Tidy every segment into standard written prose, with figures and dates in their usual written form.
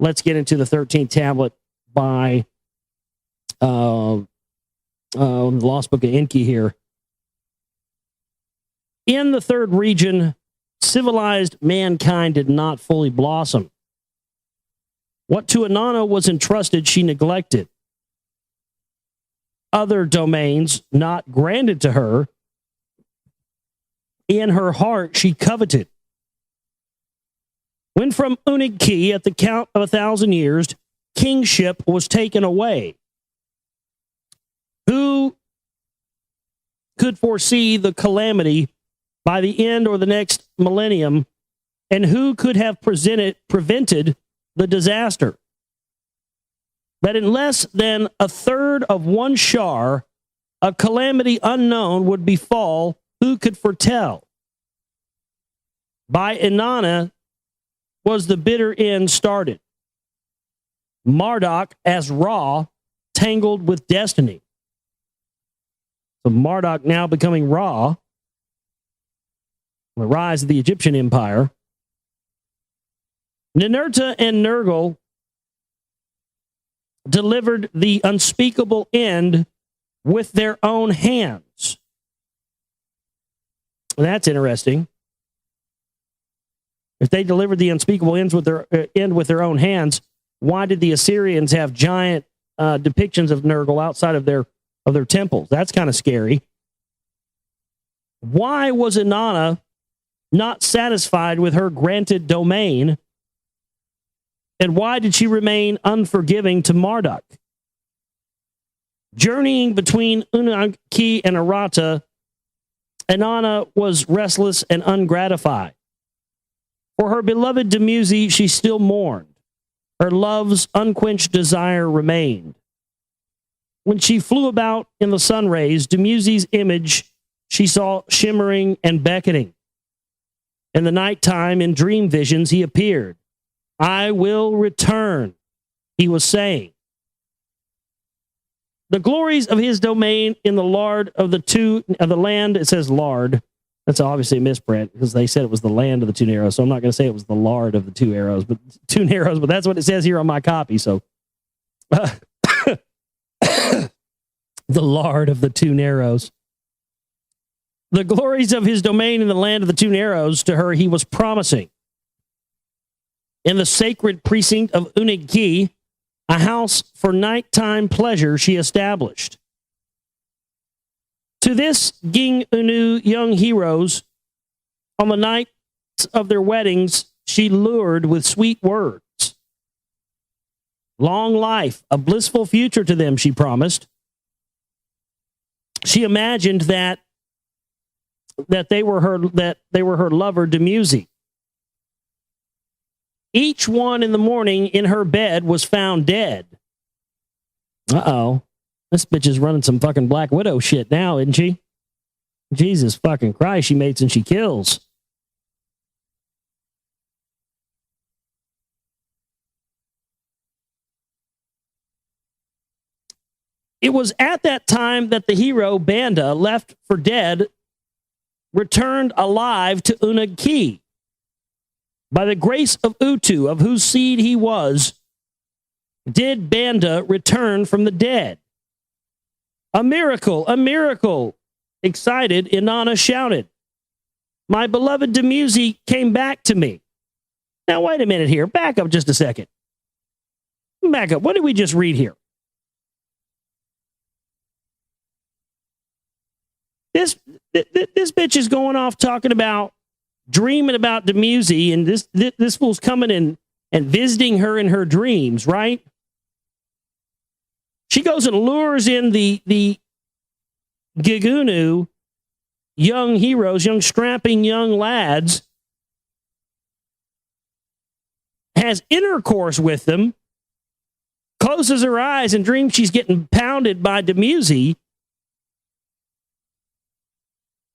let's get into the 13th tablet by the Lost Book of ENKI here. In the third region, civilized mankind did not fully blossom. What to Inanna was entrusted, she neglected. Other domains not granted to her, in her heart she coveted. When from ENKI, at the count of 1,000 years, kingship was taken away. Who could foresee the calamity by the end or the next millennium, and who could have prevented the disaster? That in less than a third of one shar, a calamity unknown would befall, who could foretell? By Inanna was the bitter end started. Marduk as Ra, tangled with destiny. So Marduk now becoming Ra, the rise of the Egyptian empire. Ninurta and Nergal delivered the unspeakable end with their own hands. That's interesting. If they delivered the unspeakable ends with their end with their own hands, why did the Assyrians have giant depictions of Nergal outside of their temples? That's kind of scary. Why was Inanna not satisfied with her granted domain? And why did she remain unforgiving to Marduk? Journeying between ENKI and Arata, Inanna was restless and ungratified. For her beloved Dumuzi, she still mourned. Her love's unquenched desire remained. When she flew about in the sun rays, Dumuzi's image she saw shimmering and beckoning. In the nighttime, in dream visions, he appeared. I will return, he was saying. The glories of his domain in the lard of the land, it says lard. That's obviously a misprint because they said it was the land of the two narrows. So I'm not going to say it was the lard of the two narrows, but that's what it says here on my copy. So the lard of the two narrows. The glories of his domain in the land of the two narrows, to her he was promising. In the sacred precinct of ENKI, a house for nighttime pleasure she established. To this Ging Unu young heroes, on the night of their weddings, she lured with sweet words. Long life, a blissful future to them, she promised. She imagined that they were her lover, Dumuzi. Each one in the morning in her bed was found dead. Uh-oh. This bitch is running some fucking Black Widow shit now, isn't she? Jesus fucking Christ, she mates and she kills. It was at that time that the hero, Banda, left for dead, returned alive to ENKI. By the grace of Utu, of whose seed he was, did Banda return from the dead. A miracle, a miracle. Excited, Inanna shouted. My beloved Dumuzi came back to me. Now, wait a minute here. Back up just a second. Back up. What did we just read here? This bitch is going off talking about dreaming about Dumuzi, and this fool's coming in and visiting her in her dreams, right? She goes and lures in the Gigunu young heroes, young strapping young lads, has intercourse with them, closes her eyes and dreams she's getting pounded by Dumuzi,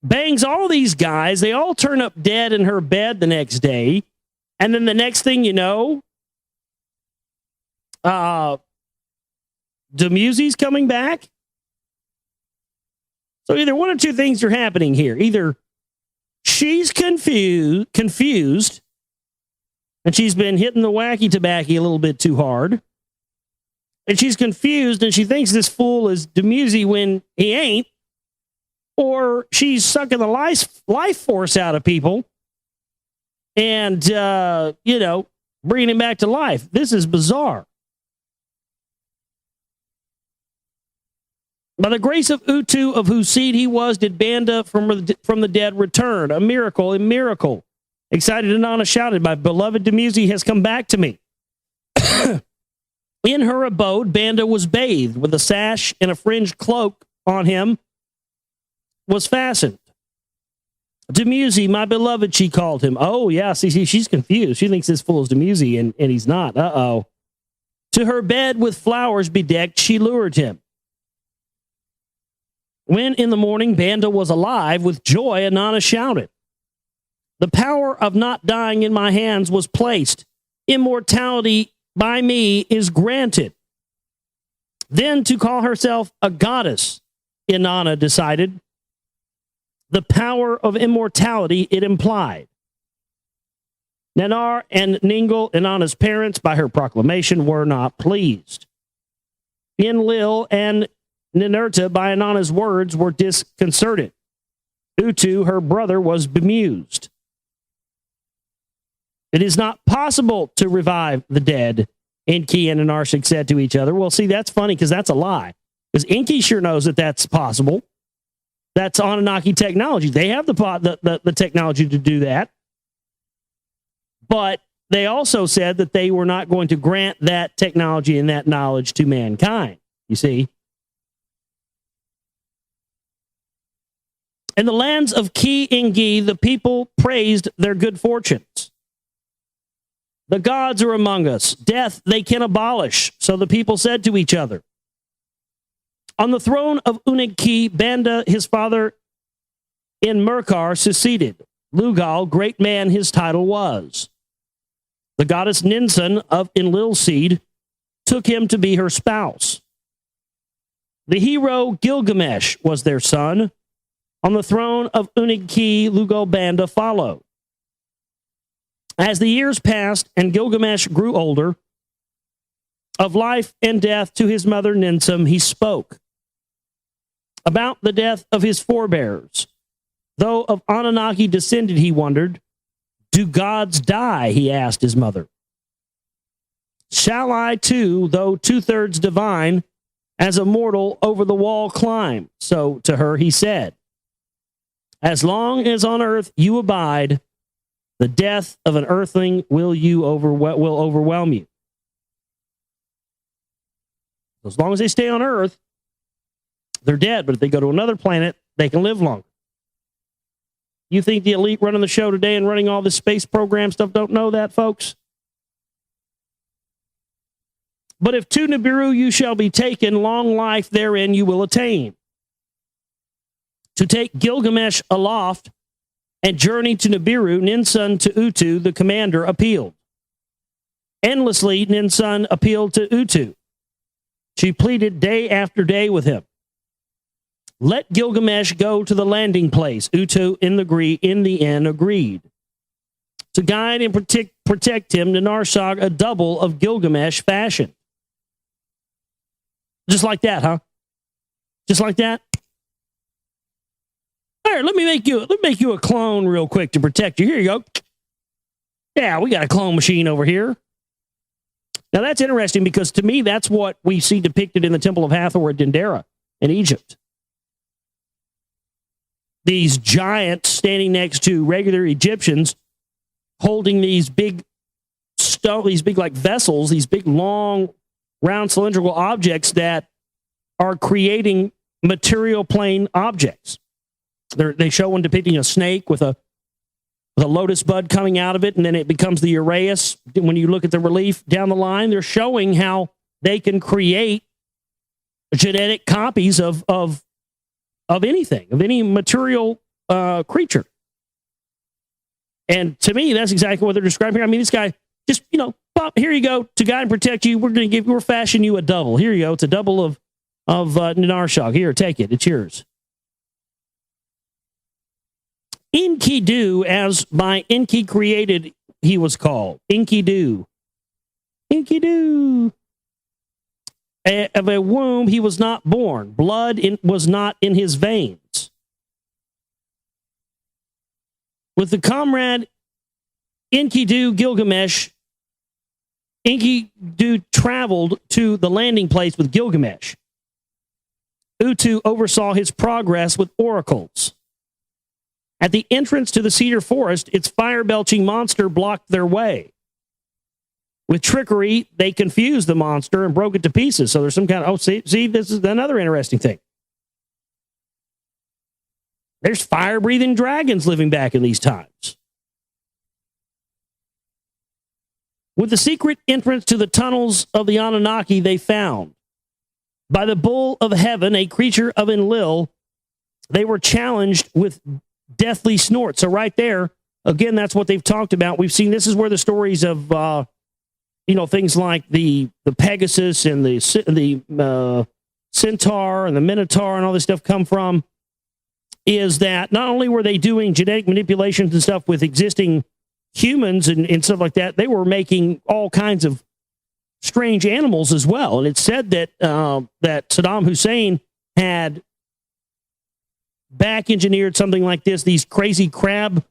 bangs all these guys. They all turn up dead in her bed the next day. And then the next thing you know, Dumuzi's coming back. So either one or two things are happening here. Either she's confused And she's been hitting the wacky tobacco a little bit too hard. And she's confused, and she thinks this fool is Demusy when he ain't. Or she's sucking the life force out of people and, bringing him back to life. This is bizarre. By the grace of Utu, of whose seed he was, did Banda from the dead return. A miracle, a miracle. Excited Inanna shouted, my beloved Demusy has come back to me. In her abode, Banda was bathed with a sash and a fringed cloak on him was fastened. Demusy, my beloved, she called him. Oh, yeah, see, she's confused. She thinks this fool is Demusy, and he's not. Uh-oh. To her bed with flowers bedecked, she lured him. When in the morning Banda was alive, with joy Inanna shouted. The power of not dying in my hands was placed. Immortality by me is granted. Then to call herself a goddess, Inanna decided. The power of immortality it implied. Nanar and Ningal, Inanna's parents, by her proclamation, were not pleased. Enlil and Ninurta, by Inanna's words, were disconcerted. Utu, her brother, was bemused. It is not possible to revive the dead, ENKI and Anarshik said to each other. Well, see, that's funny because that's a lie. Because ENKI sure knows that that's possible. That's Anunnaki technology. They have the technology to do that. But they also said that they were not going to grant that technology and that knowledge to mankind. You see? In the lands of Ki and Gi, the people praised their good fortunes. The gods are among us. Death they can abolish. So the people said to each other. On the throne of ENKI, Banda, his father, in Merkar, succeeded. Lugal, great man his title was. The goddess Ninsun of Enlil's seed took him to be her spouse. The hero Gilgamesh was their son. On the throne of ENKI, Lugal Banda followed. As the years passed and Gilgamesh grew older, of life and death to his mother Ninsun, he spoke. About the death of his forebears. Though of Anunnaki descended, he wondered, do gods die, he asked his mother. Shall I too, though 2/3 divine, as a mortal over the wall climb? So to her he said, as long as on earth you abide, the death of an earthling will overwhelm you. As long as they stay on earth, they're dead, but if they go to another planet, they can live longer. You think the elite running the show today and running all this space program stuff don't know that, folks? But if to Nibiru you shall be taken, long life therein you will attain. To take Gilgamesh aloft and journey to Nibiru, Ninsun to Utu, the commander, appealed. Endlessly, Ninsun appealed to Utu. She pleaded day after day with him. Let Gilgamesh go to the landing place. Utu in the end agreed. To guide and protect him, Ninarshag, a double of Gilgamesh fashioned. Just like that, huh? Just like that? Here, let me make you a clone real quick to protect you. Here you go. Yeah, we got a clone machine over here. Now that's interesting because to me, that's what we see depicted in the Temple of Hathor at Dendera in Egypt. These giants standing next to regular Egyptians holding these big like vessels, these big long round cylindrical objects that are creating material plane objects. They show one depicting a snake with a lotus bud coming out of it, and then it becomes the uraeus. When you look at the relief down the line, they're showing how they can create genetic copies of anything, of any material creature. And to me, that's exactly what they're describing here. I mean, this guy just, Pop, here you go. To guide and protect you, we're fashion you a double. Here you go. It's a double of Ninarshag. Here, take it. It's yours. ENKI do as by ENKI created he was called. Enkidu. Enkidu. Of a womb he was not born. Blood was not in his veins. With the comrade Enkidu Gilgamesh, Enkidu traveled to the landing place with Gilgamesh. Utu oversaw his progress with oracles. At the entrance to the cedar forest, its fire-belching monster blocked their way. With trickery, they confused the monster and broke it to pieces. So there's some kind of, see, this is another interesting thing. There's fire-breathing dragons living back in these times. With the secret entrance to the tunnels of the Anunnaki they found, by the bull of heaven, a creature of Enlil, they were challenged with deathly snorts. So right there, again, that's what they've talked about. We've seen, this is where the stories of, things like the Pegasus and the Centaur and the Minotaur and all this stuff come from, is that not only were they doing genetic manipulations and stuff with existing humans and stuff like that, they were making all kinds of strange animals as well. And it's said that that Saddam Hussein had back engineered something like this, these crazy crab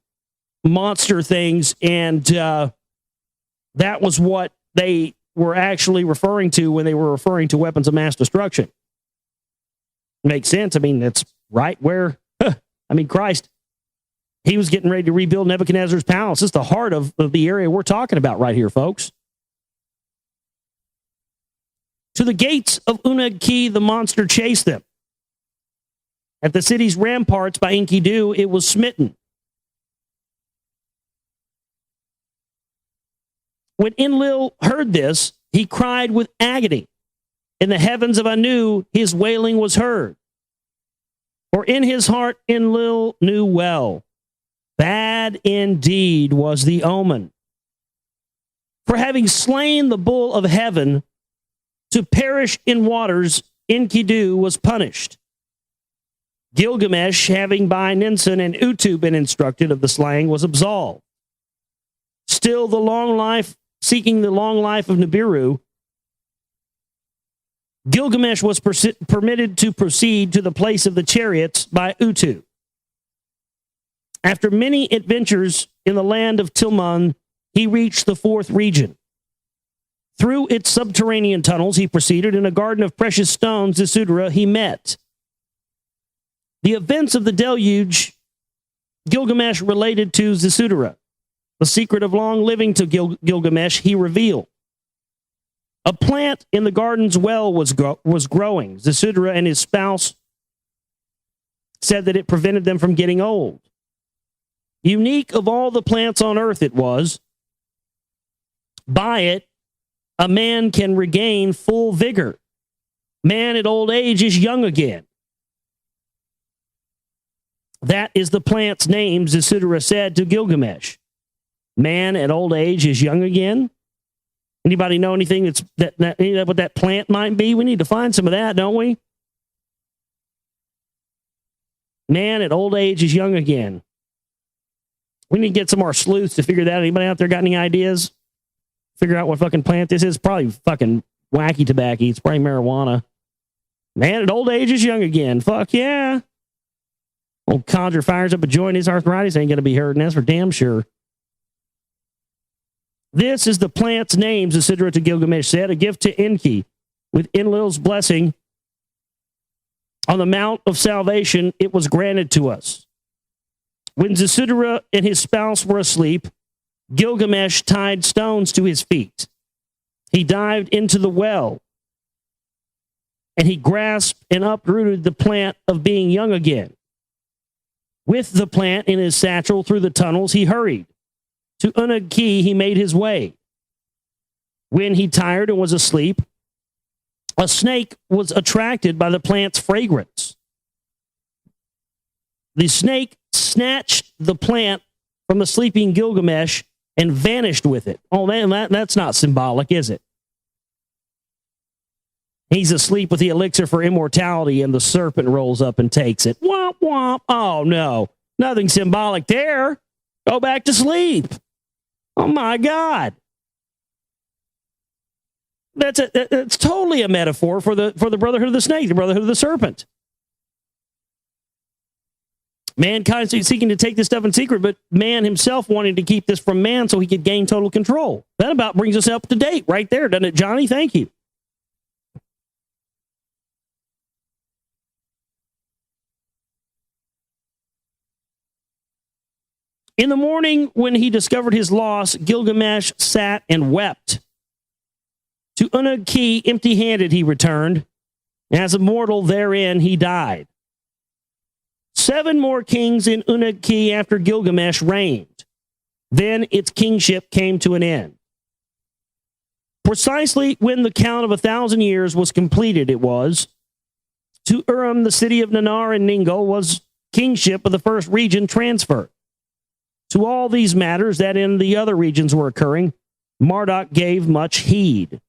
monster things, and that was what they were actually referring to when they were referring to weapons of mass destruction. Makes sense. I mean, that's right where, Christ, he was getting ready to rebuild Nebuchadnezzar's palace. It's the heart of the area we're talking about right here, folks. To the gates of Unag-Ki, the monster chased them. At the city's ramparts by Enkidu, it was smitten. When Enlil heard this, he cried with agony. In the heavens of Anu, his wailing was heard. For in his heart, Enlil knew well. Bad indeed was the omen. For having slain the bull of heaven, to perish in waters, Enkidu was punished. Gilgamesh, having by Ninsun and Utu been instructed of the slaying, was absolved. Still, seeking the long life of Nibiru, Gilgamesh was permitted to proceed to the place of the chariots by Utu. After many adventures in the land of Tilmun, he reached the fourth region. Through its subterranean tunnels, he proceeded. In a garden of precious stones, Zecharia, he met. The events of the deluge, Gilgamesh related to Zecharia. The secret of long living to Gilgamesh, he revealed. A plant in the garden's well was growing. Zecharia and his spouse said that it prevented them from getting old. Unique of all the plants on earth it was. By it, a man can regain full vigor. Man at old age is young again. That is the plant's name, Zecharia said to Gilgamesh. Man at old age is young again? Anybody know anything what that plant might be? We need to find some of that, don't we? Man at old age is young again. We need to get some more sleuths to figure that out. Anybody out there got any ideas? Figure out what fucking plant this is? Probably fucking wacky tobacco. It's probably marijuana. Man at old age is young again. Fuck yeah. Old Conjure fires up a joint. His arthritis ain't going to be hurting. That's for damn sure. This is the plant's name, Zecharia to Gilgamesh said, a gift to Enki. With Enlil's blessing on the Mount of Salvation, it was granted to us. When Zecharia and his spouse were asleep, Gilgamesh tied stones to his feet. He dived into the well, and he grasped and uprooted the plant of being young again. With the plant in his satchel through the tunnels, he hurried. To Unag-Ki he made his way. When he tired and was asleep, a snake was attracted by the plant's fragrance. The snake snatched the plant from the sleeping Gilgamesh and vanished with it. Oh, man, that's not symbolic, is it? He's asleep with the elixir for immortality, and the serpent rolls up and takes it. Womp, womp. Oh, no. Nothing symbolic there. Go back to sleep. Oh my God. That's totally a metaphor for the brotherhood of the snake, the brotherhood of the serpent. Mankind seeking to take this stuff in secret, but man himself wanting to keep this from man so he could gain total control. That about brings us up to date right there, doesn't it, Johnny? Thank you. In the morning, when he discovered his loss, Gilgamesh sat and wept. To ENKI, empty-handed he returned. As a mortal therein he died. 7 more kings in ENKI after Gilgamesh reigned. Then its kingship came to an end. Precisely when the count of 1,000 years was completed, it was. To Urim, the city of Nanar and Ningal, was kingship of the first region transferred. To all these matters that in the other regions were occurring, Marduk gave much heed.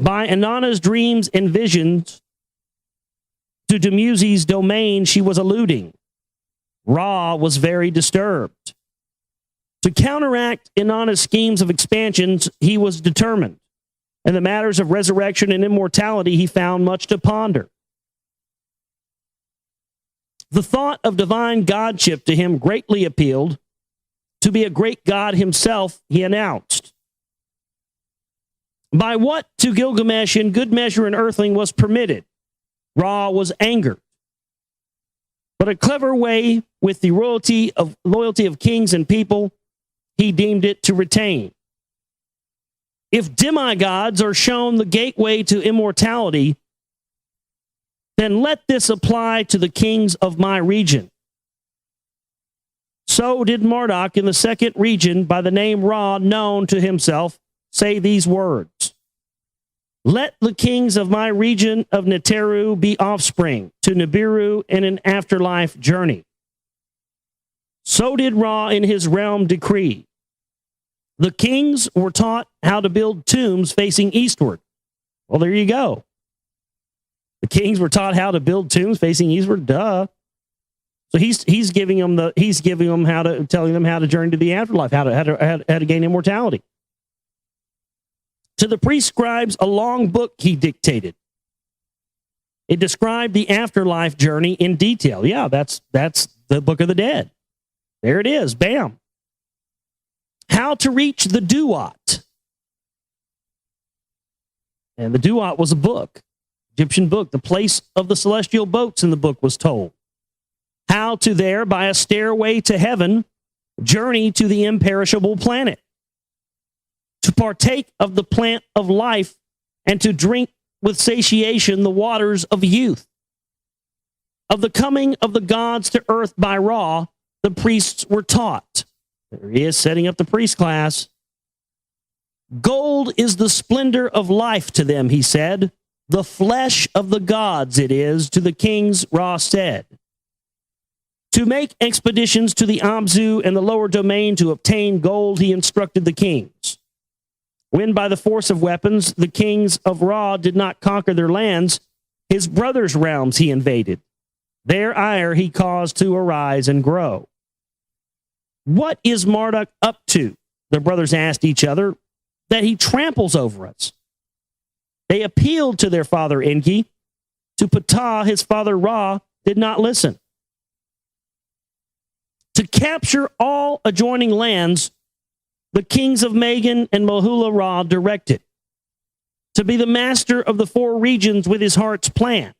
By Inanna's dreams and visions, to Dumuzi's domain she was alluding. Ra was very disturbed. To counteract Inanna's schemes of expansions, he was determined. In the matters of resurrection and immortality, he found much to ponder. The thought of divine godship to him greatly appealed. To be a great god himself, he announced. By what to Gilgamesh in good measure an earthling was permitted, Ra was angered. But a clever way with the loyalty of kings and people, he deemed it to retain. If demigods are shown the gateway to immortality, then let this apply to the kings of my region. So did Marduk in the second region, by the name Ra, known to himself, say these words. Let the kings of my region of Neteru be offspring to Nibiru in an afterlife journey. So did Ra in his realm decree. The kings were taught how to build tombs facing eastward. Well, there you go. The kings were taught how to build tombs facing eastward. Duh. So he's giving them telling them how to journey to the afterlife, how to gain immortality. To the prescribes a long book he dictated. It described the afterlife journey in detail. Yeah, that's the Book of the Dead. There it is. Bam. How to reach the Duat. And the Duat was a book. Egyptian book, the place of the celestial boats in the book was told. How to there, by a stairway to heaven, journey to the imperishable planet. To partake of the plant of life and to drink with satiation the waters of youth. Of the coming of the gods to earth by Ra, the priests were taught. There he is, setting up the priest class. Gold is the splendor of life to them, he said. The flesh of the gods it is, to the kings, Ra said. To make expeditions to the Abzu and the lower domain to obtain gold, he instructed the kings. When by the force of weapons the kings of Ra did not conquer their lands, his brothers' realms he invaded. Their ire he caused to arise and grow. What is Marduk up to? The brothers asked each other, that he tramples over us. They appealed to their father Enki. To Ptah, his father Ra, did not listen. To capture all adjoining lands, the kings of Magan and Mohula Ra directed. To be the master of the 4 regions with his heart's plan.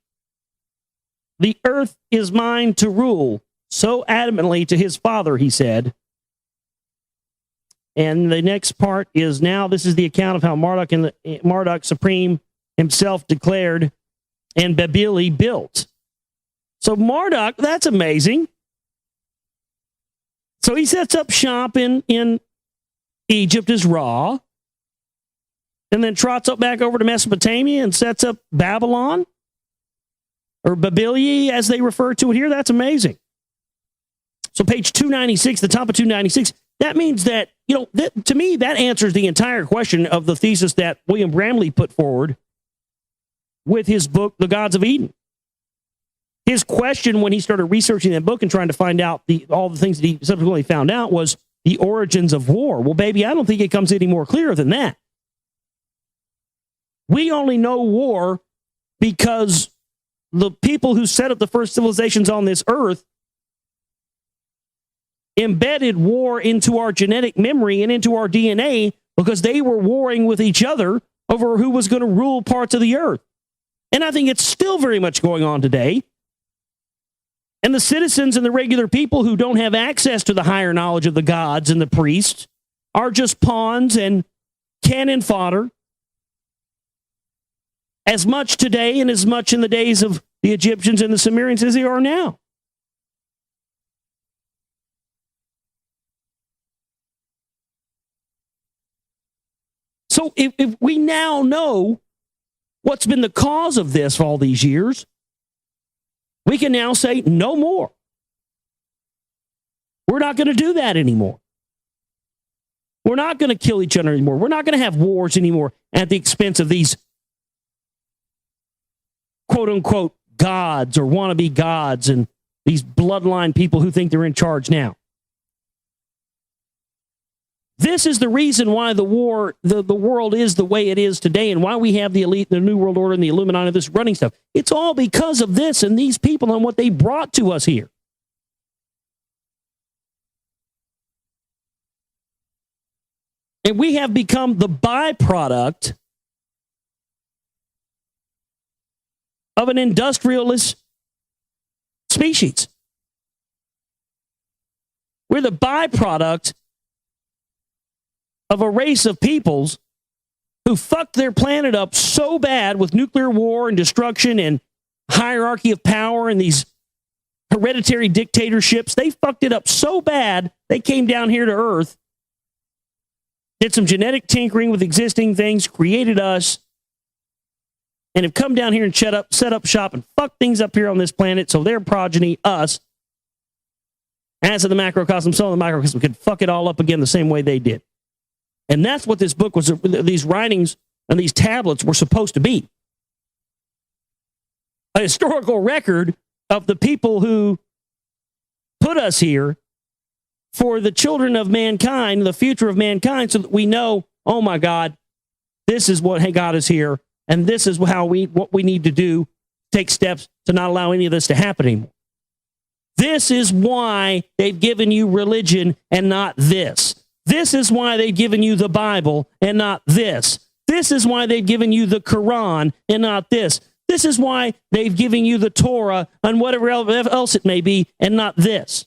The earth is mine to rule, so adamantly to his father, he said. And the next part is now, this is the account of how Marduk Supreme himself declared and Babili built. So Marduk, that's amazing. So he sets up shop in Egypt as Ra, and then trots up back over to Mesopotamia and sets up Babylon, or Babilia as they refer to it here. That's amazing. So page 296, the top of 296, that means that, to me, that answers the entire question of the thesis that William Bramley put forward with his book, The Gods of Eden. His question when he started researching that book and trying to find out all the things that he subsequently found out was, the origins of war. Well, baby, I don't think it comes any more clear than that. We only know war because the people who set up the first civilizations on this earth embedded war into our genetic memory and into our DNA because they were warring with each other over who was going to rule parts of the earth. And I think it's still very much going on today. And the citizens and the regular people who don't have access to the higher knowledge of the gods and the priests are just pawns and cannon fodder. As much today and as much in the days of the Egyptians and the Sumerians as they are now. So if we now know what's been the cause of this for all these years, we can now say no more. We're not going to do that anymore. We're not going to kill each other anymore. We're not going to have wars anymore at the expense of these quote-unquote gods or wannabe gods and these bloodline people who think they're in charge now. This is the reason why the world is the way it is today and why we have the elite, the New World Order, and the Illuminati, this running stuff. It's all because of this and these people and what they brought to us here. And we have become the byproduct of an industrialist species. We're the byproduct of a race of peoples who fucked their planet up so bad with nuclear war and destruction and hierarchy of power and these hereditary dictatorships. They fucked it up so bad, they came down here to Earth, did some genetic tinkering with existing things, created us, and have come down here and set up shop and fuck things up here on this planet so their progeny, us, as in the macrocosm, so in the microcosm, could fuck it all up again the same way they did. And that's what this book was, these writings and these tablets were supposed to be. A historical record of the people who put us here for the children of mankind, the future of mankind, so that we know, oh my God, this is what God is here, and this is what we need to do, take steps to not allow any of this to happen anymore. This is why they've given you religion and not this. This is why they've given you the Bible and not this. This is why they've given you the Quran and not this. This is why they've given you the Torah and whatever else it may be and not this.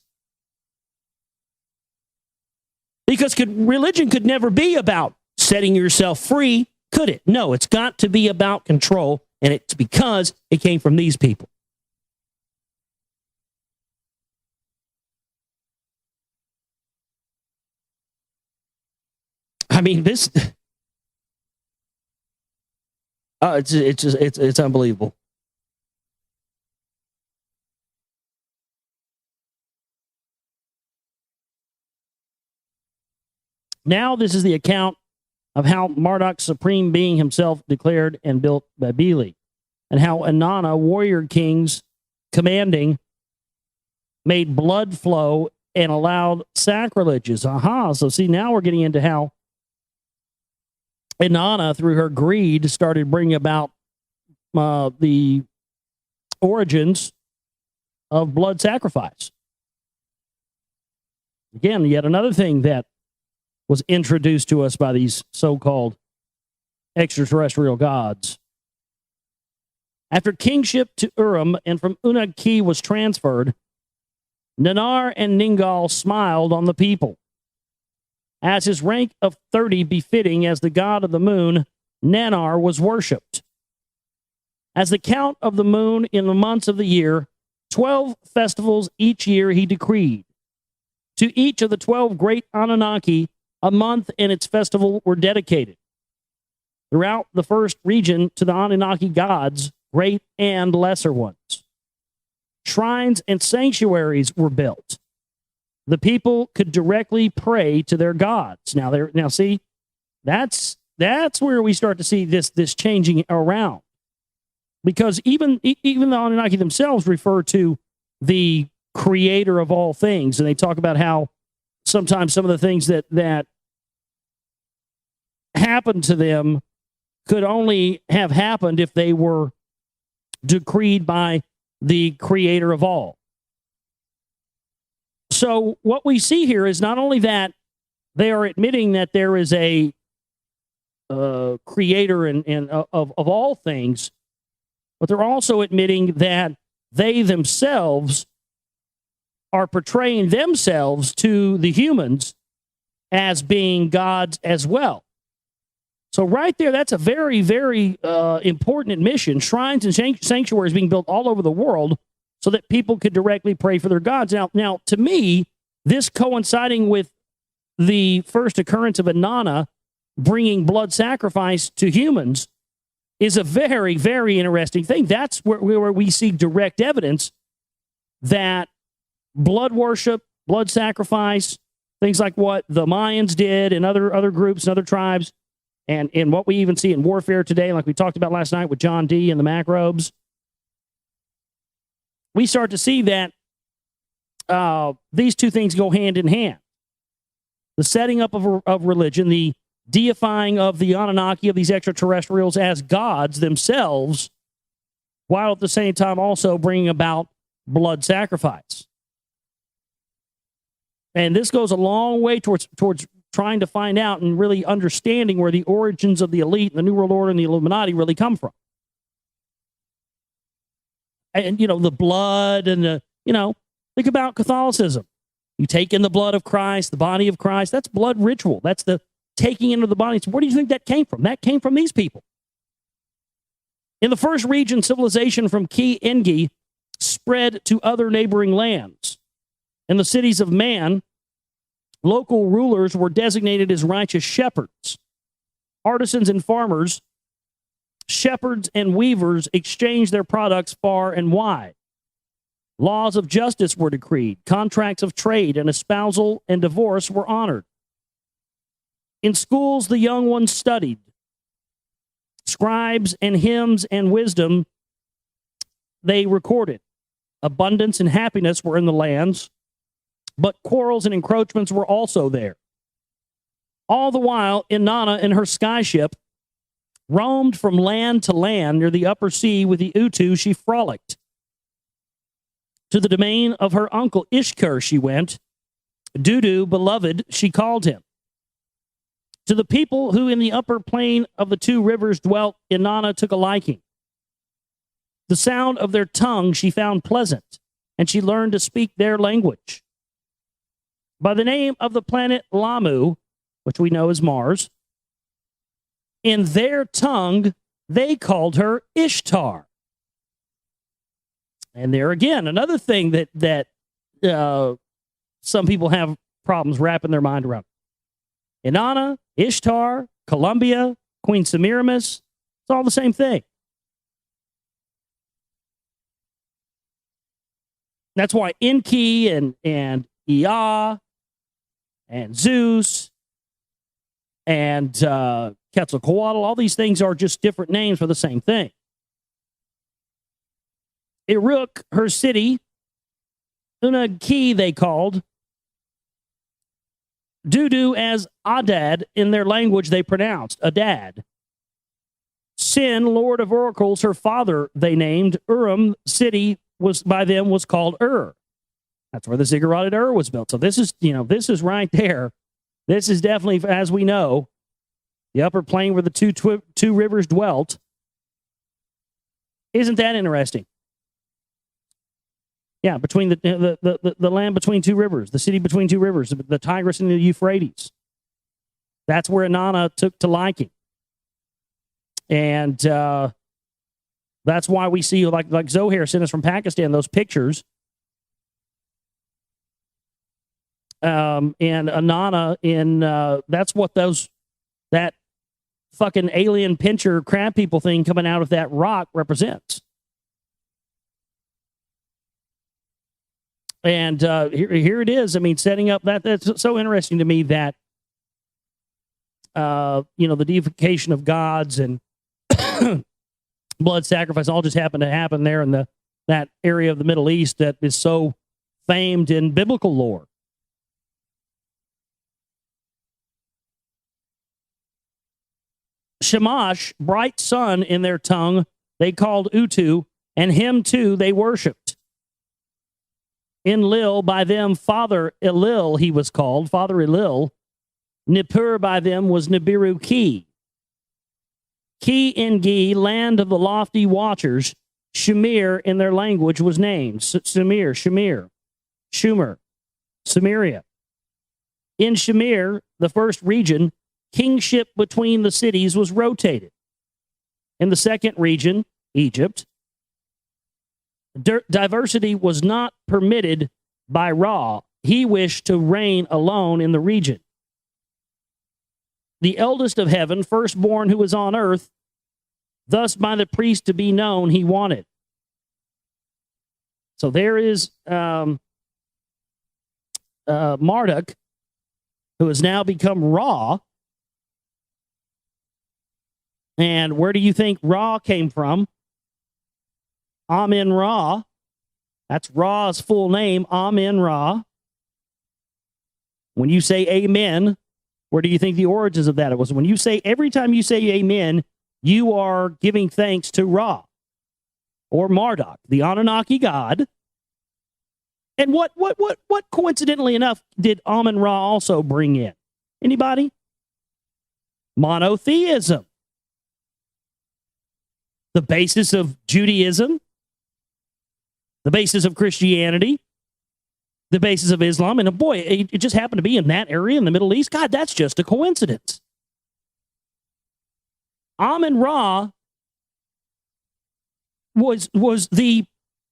Because religion could never be about setting yourself free, could it? No, it's got to be about control, and it's because it came from these people. I mean, this. It's unbelievable. Now, this is the account of how Marduk's supreme being himself declared and built Babili, and how Inanna, warrior kings commanding, made blood flow and allowed sacrileges. So see, now we're getting into how Inanna, through her greed, started bringing about the origins of blood sacrifice. Again, yet another thing that was introduced to us by these so-called extraterrestrial gods. After kingship to Urim and from ENKI was transferred, Nanar and Ningal smiled on the people. As his rank of 30 befitting as the god of the moon, Nanar was worshipped. As the count of the moon in the months of the year, 12 festivals each year he decreed. To each of the 12 great Anunnaki, a month and its festival were dedicated. Throughout the first region to the Anunnaki gods, great and lesser ones. Shrines and sanctuaries were built. The people could directly pray to their gods. Now see, that's where we start to see this changing around. Because even the Anunnaki themselves refer to the creator of all things, and they talk about how sometimes some of the things that happened to them could only have happened if they were decreed by the creator of all. So what we see here is not only that they are admitting that there is a creator of all things, but they're also admitting that they themselves are portraying themselves to the humans as being gods as well. So right there, that's a very, very important admission. Shrines and sanctuaries being built all over the world so that people could directly pray for their gods. Now, to me, this coinciding with the first occurrence of Inanna bringing blood sacrifice to humans is a very, very interesting thing. That's where we see direct evidence that blood worship, blood sacrifice, things like what the Mayans did and other groups and other tribes, and what we even see in warfare today, like we talked about last night with John D. and the macrobes, we start to see that these two things go hand in hand. The setting up of religion, the deifying of the Anunnaki, of these extraterrestrials as gods themselves, while at the same time also bringing about blood sacrifice. And this goes a long way towards trying to find out and really understanding where the origins of the elite, the New World Order, and the Illuminati really come from. And, the blood and think about Catholicism. You take in the blood of Christ, the body of Christ. That's blood ritual. That's the taking into the body. So where do you think that came from? That came from these people. In the first region, civilization from ENKI spread to other neighboring lands. In the cities of man, local rulers were designated as righteous shepherds. Artisans and farmers, shepherds and weavers exchanged their products far and wide. Laws of justice were decreed. Contracts of trade and espousal and divorce were honored. In schools, the young ones studied. Scribes and hymns and wisdom they recorded. Abundance and happiness were in the lands, but quarrels and encroachments were also there. All the while, Inanna and her skyship roamed from land to land near the upper sea with the Utu. She frolicked. To the domain of her uncle Ishkur she went. Dudu, beloved, she called him. To the people who in the upper plain of the two rivers dwelt, Inanna took a liking. The sound of their tongue she found pleasant, and she learned to speak their language. By the name of the planet Lamu, which we know as Mars, in their tongue they called her Ishtar. And there again, another thing that some people have problems wrapping their mind around. Inanna, Ishtar, Columbia, Queen Semiramis, it's all the same thing. That's why ENKI and Ea and Zeus and Quetzalcoatl, all these things are just different names for the same thing. Uruk, her city, ENKI they called. Dudu as Adad, in their language they pronounced, Adad. Sin, lord of oracles, her father they named. Urim, city, was by them was called Ur. That's where the ziggurat at Ur was built. So this is right there. This is definitely, as we know, the upper plain where the two rivers dwelt. Isn't that interesting? Yeah, between the land between two rivers, the city between two rivers, the Tigris and the Euphrates. That's where Inanna took to liking. And that's why we see, like Zohar sent us from Pakistan, those pictures. And Inanna, that's what that fucking alien pincher crab people thing coming out of that rock represents. And here it is. I mean, setting up that's so interesting to me that, the deification of gods and blood sacrifice all just happened to happen there in that area of the Middle East that is so famed in biblical lore. Shamash, bright sun in their tongue, they called Utu, and him too they worshipped. Enlil, by them Father Elil he was called, Father Elil. Nippur by them was Nibiru Ki. Ki Enki, land of the lofty watchers. Shamir in their language was named. Shamir, Shumer, Samaria. In Shamir, the first region, kingship between the cities was rotated. In the second region, Egypt, diversity was not permitted by Ra. He wished to reign alone in the region. The eldest of heaven, firstborn who was on earth, thus by the priest to be known he wanted. So there is Marduk, who has now become Ra. And where do you think Ra came from? Amen Ra. That's Ra's full name, Amen Ra. When you say amen, where do you think the origins of that was? When you say, every time you say amen, you are giving thanks to Ra or Marduk, the Anunnaki god. And what coincidentally enough did Amen Ra also bring in? Anybody? Monotheism. The basis of Judaism, the basis of Christianity, the basis of Islam. And boy, it just happened to be in that area in the Middle East. God, that's just a coincidence. Amen Ra was the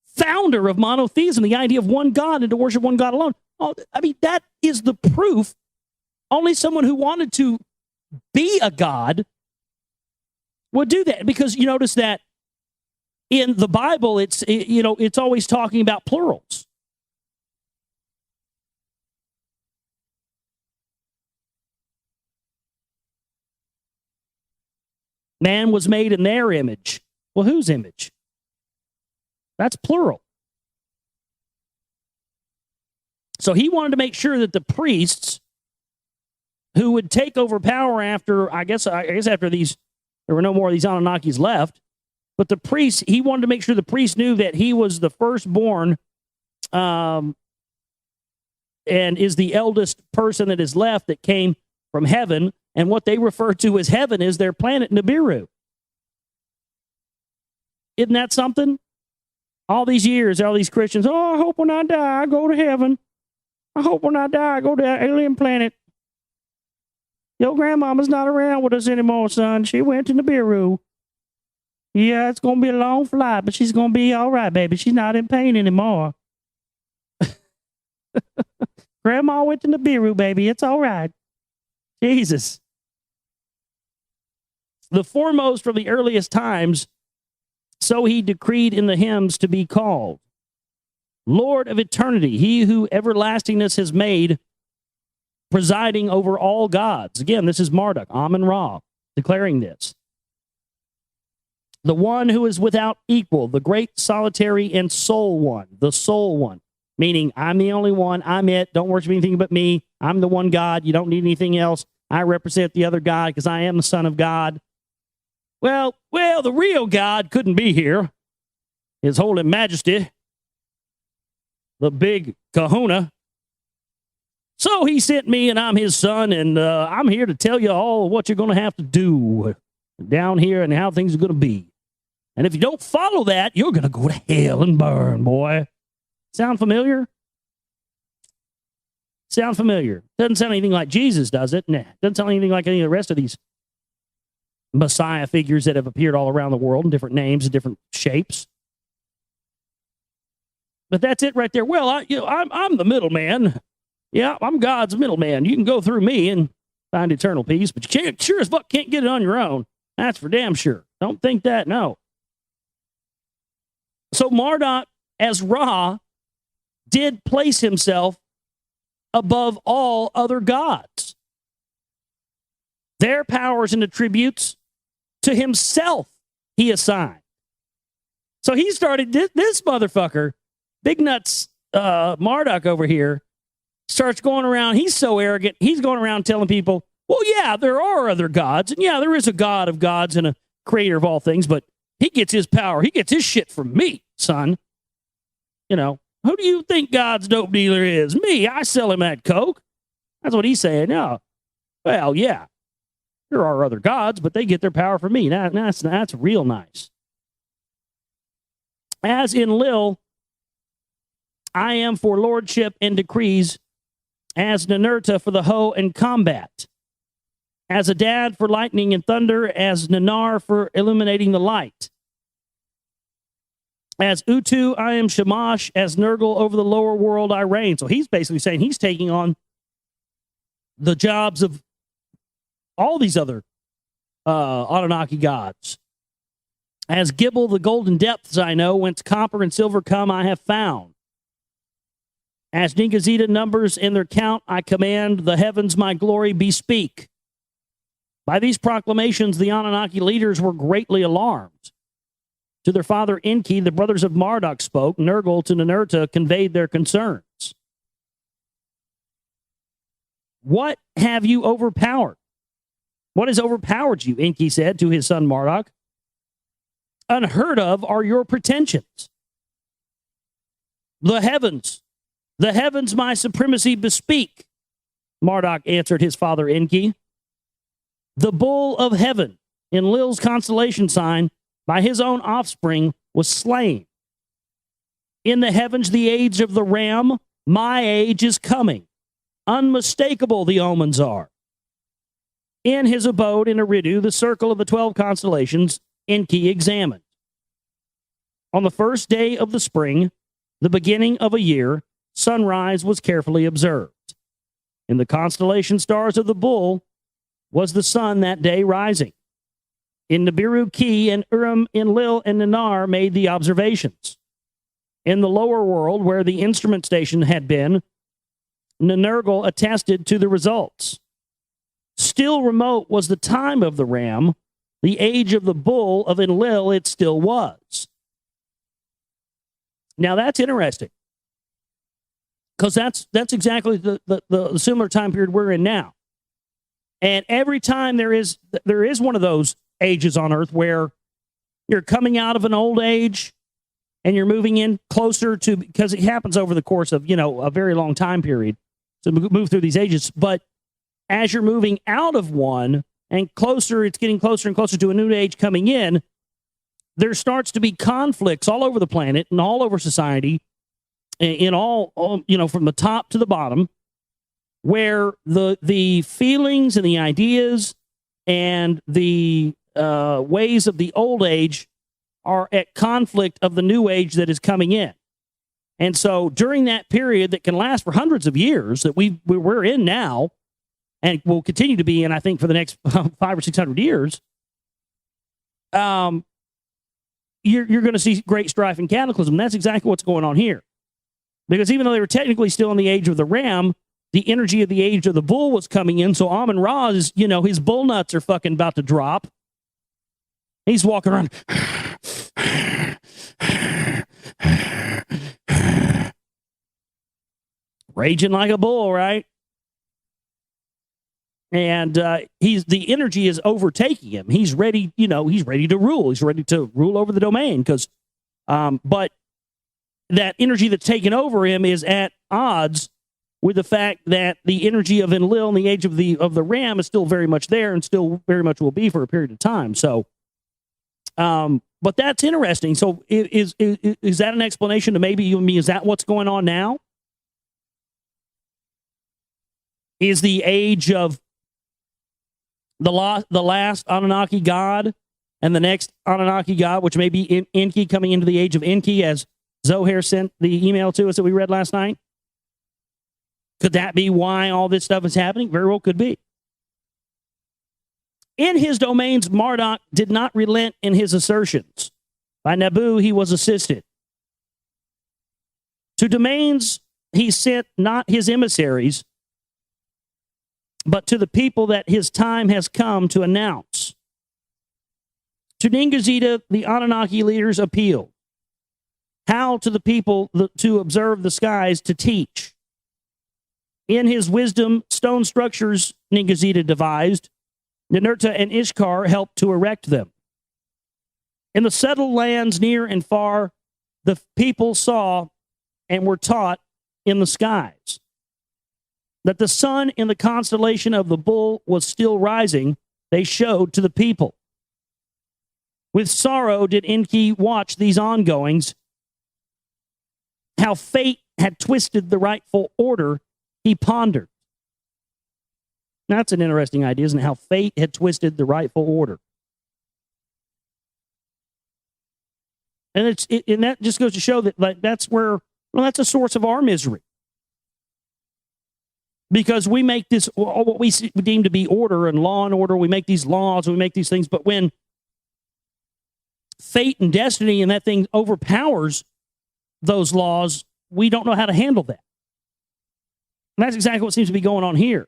founder of monotheism, the idea of one God and to worship one God alone. Oh, I mean, that is the proof. Only someone who wanted to be a God would do that, because you notice that in the Bible, it's always talking about plurals. Man was made in their image. Well, whose image? That's plural. So he wanted to make sure that the priests who would take over power after, I guess after these, there were no more of these Anunnakis left, but the priests, he wanted to make sure the priests knew that he was the firstborn and is the eldest person that is left that came from heaven. And what they refer to as heaven is their planet Nibiru. Isn't that something? All these years, all these Christians, oh, I hope when I die, I go to heaven. I hope when I die, I go to that alien planet. Your grandmama's not around with us anymore, son. She went to Nibiru. Yeah, it's going to be a long flight, but she's going to be all right, baby. She's not in pain anymore. Grandma went to Nibiru, baby. It's all right. Jesus. The foremost from the earliest times, so he decreed in the hymns to be called. Lord of eternity, he who everlastingness has made, presiding over all gods. Again, this is Marduk, Amen Ra, declaring this. The one who is without equal, the great solitary and sole one, the sole one, meaning I'm the only one, I'm it, don't worship anything but me, I'm the one God, you don't need anything else, I represent the other God because I am the Son of God. Well, the real God couldn't be here. His Holy Majesty, the big kahuna. So he sent me, and I'm his son, and I'm here to tell you all what you're going to have to do down here and how things are going to be. And if you don't follow that, you're going to go to hell and burn, boy. Sound familiar? Sound familiar? Doesn't sound anything like Jesus, does it? Nah. Doesn't sound anything like any of the rest of these Messiah figures that have appeared all around the world in different names and different shapes. But that's it right there. Well, I'm the middleman. Yeah, I'm God's middleman. You can go through me and find eternal peace, but you can't, sure as fuck can't get it on your own. That's for damn sure. Don't think that, no. So Marduk, as Ra, did place himself above all other gods. Their powers and attributes to himself he assigned. So he started, this motherfucker, Big Nuts Marduk over here, starts going around. He's so arrogant. He's going around telling people, Well, yeah, there are other gods. And yeah, there is a God of gods and a creator of all things, but he gets his power. He gets his shit from me, son. You know, who do you think God's dope dealer is? Me. I sell him that coke. That's what he's saying. No. Well, yeah, there are other gods, but they get their power from me. That's real nice. As in Lil, I am for lordship and decrees, as Ninurta for the hoe and combat, as a dad for lightning and thunder, as Nanar for illuminating the light. As Utu, I am Shamash, as Nurgle over the lower world I reign. So he's basically saying he's taking on the jobs of all these other Anunnaki gods. As Gibble, the golden depths I know, whence copper and silver come I have found. As Ningazita numbers in their count, I command the heavens my glory bespeak. By these proclamations, the Anunnaki leaders were greatly alarmed. To their father ENKI, the brothers of Marduk spoke. Nurgle to Ninurta conveyed their concerns. What have you overpowered? What has overpowered you? ENKI said to his son Marduk. Unheard of are your pretensions. The heavens my supremacy bespeak, Marduk answered his father ENKI. The bull of heaven in Lil's constellation sign by his own offspring was slain. In the heavens, the age of the ram, my age is coming. Unmistakable the omens are. In his abode in Eridu, the circle of the 12 constellations, ENKI examined. On the first day of the spring, the beginning of a year, sunrise was carefully observed. In the constellation stars of the bull was the sun that day rising. In Nibiru Ki and Urim in Lil and Nanar made the observations. In the lower world, where the instrument station had been, Ninurgle attested to the results. Still remote was the time of the ram, the age of the bull of Enlil it still was. Now that's interesting, because that's exactly the similar time period we're in now. And every time there is one of those ages on Earth where you're coming out of an old age and you're moving in closer to, because it happens over the course of, a very long time period to move through these ages. But as you're moving out of one and closer, it's getting closer and closer to a new age coming in, there starts to be conflicts all over the planet and all over society, in all from the top to the bottom, where the feelings and the ideas and the ways of the old age are at conflict of the new age that is coming in. And so during that period that can last for hundreds of years that we're in now and will continue to be in, I think, for the next 500 or 600 years, you're going to see great strife and cataclysm. That's exactly what's going on here. Because even though they were technically still in the age of the ram, the energy of the age of the bull was coming in. So Amun-Ra is, his bull nuts are fucking about to drop. He's walking around raging like a bull, right? And the energy is overtaking him. He's ready, he's ready to rule. He's ready to rule over the domain, but that energy that's taken over him is at odds with the fact that the energy of Enlil in the age of the ram is still very much there and still very much will be for a period of time. So, but that's interesting. So is that an explanation to maybe you and me? Is that what's going on now? Is the age of the last Anunnaki god and the next Anunnaki god, which may be ENKI, coming into the age of ENKI, as Zohar sent the email to us that we read last night? Could that be why all this stuff is happening? Very well could be. In his domains, Marduk did not relent in his assertions. By Nabu, he was assisted. To domains, he sent not his emissaries, but to the people that his time has come to announce. To Ningazita, the Anunnaki leaders appealed. How to the people to observe the skies to teach. In his wisdom, stone structures Ningazida devised. Ninurta and Ishkar helped to erect them. In the settled lands near and far, the people saw and were taught in the skies that the sun in the constellation of the bull was still rising. They showed to the people. With sorrow did ENKI watch these ongoings. How fate had twisted the rightful order, he pondered. That's an interesting idea, isn't it? How fate had twisted the rightful order. And and that just goes to show that that's a source of our misery. Because we make this, what we deem to be order and law and order, we make these laws, we make these things, but when fate and destiny and that thing overpowers those laws, we don't know how to handle that. And that's exactly what seems to be going on here.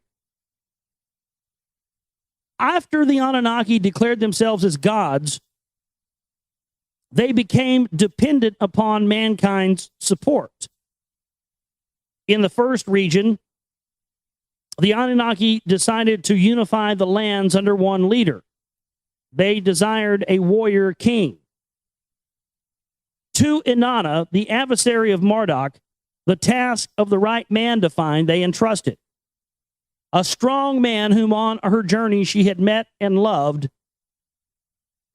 After the Anunnaki declared themselves as gods, they became dependent upon mankind's support. In the first region, the Anunnaki decided to unify the lands under one leader. They desired a warrior king. To Inanna, the adversary of Marduk, the task of the right man to find they entrusted. A strong man whom on her journey she had met and loved,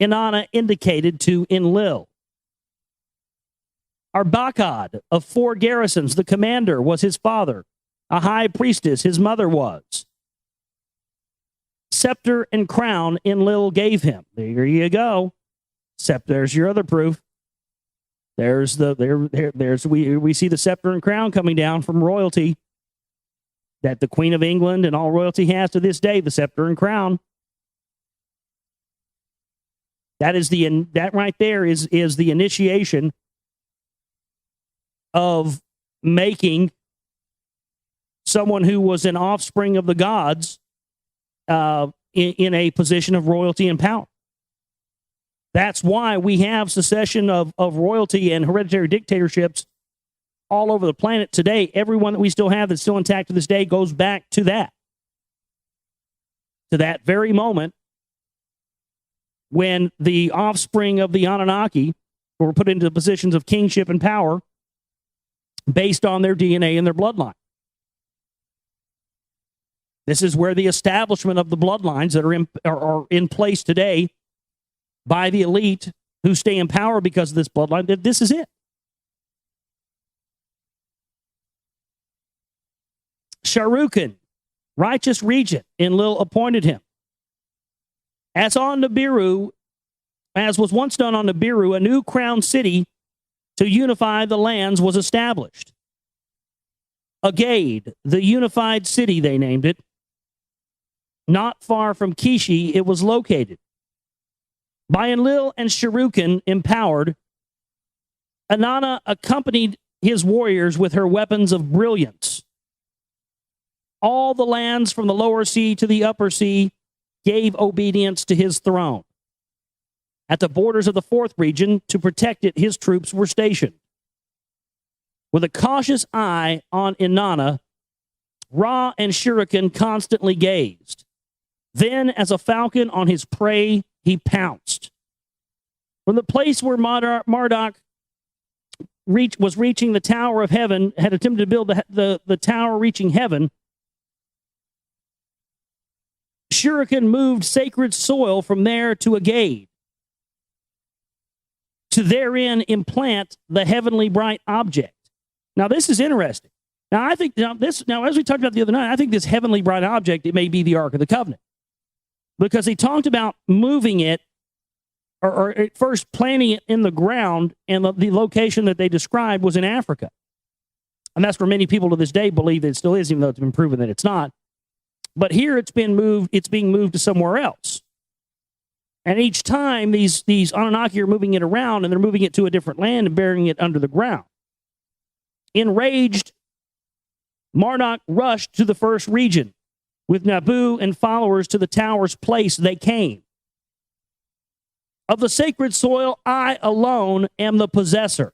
Inanna indicated to Enlil. Arbakad of 4 garrisons, the commander, was his father. A high priestess, his mother was. Scepter and crown Enlil gave him. There you go. There's your other proof. We see the scepter and crown coming down from royalty that the Queen of England and all royalty has to this day, the scepter and crown. That right there is the initiation of making someone who was an offspring of the gods in a position of royalty and power. That's why we have secession of royalty and hereditary dictatorships all over the planet today. Everyone that we still have that's still intact to this day goes back to that very moment when the offspring of the Anunnaki were put into positions of kingship and power based on their DNA and their bloodline. This is where the establishment of the bloodlines that are in place today by the elite who stay in power because of this bloodline, this is it. Sharukan, righteous regent, Enlil appointed him. As on Nibiru, as was once done on Nibiru, a new crown city to unify the lands was established. Agade, the unified city, they named it. Not far from Kishi, it was located. By Enlil and Sharukan empowered, Inanna accompanied his warriors with her weapons of brilliance. All the lands from the lower sea to the upper sea gave obedience to his throne. At the borders of the 4th region, to protect it, his troops were stationed. With a cautious eye on Inanna, Ra and Shuriken constantly gazed. Then, as a falcon on his prey, he pounced. From the place where Marduk was reaching the Tower of Heaven, had attempted to build the tower reaching heaven, Shuriken moved sacred soil from there to Agade, to therein implant the heavenly bright object. Now, this is interesting. Now, as we talked about the other night, I think this heavenly bright object, it may be the Ark of the Covenant. Because he talked about moving it, or at first planting it in the ground, and the location that they described was in Africa. And that's where many people to this day believe that it still is, even though it's been proven that it's not. But here it's being moved to somewhere else. And each time these Anunnaki are moving it around, and they're moving it to a different land and burying it under the ground. Enraged, Marduk rushed to the first region. With Nabu and followers to the tower's place they came. Of the sacred soil, I alone am the possessor.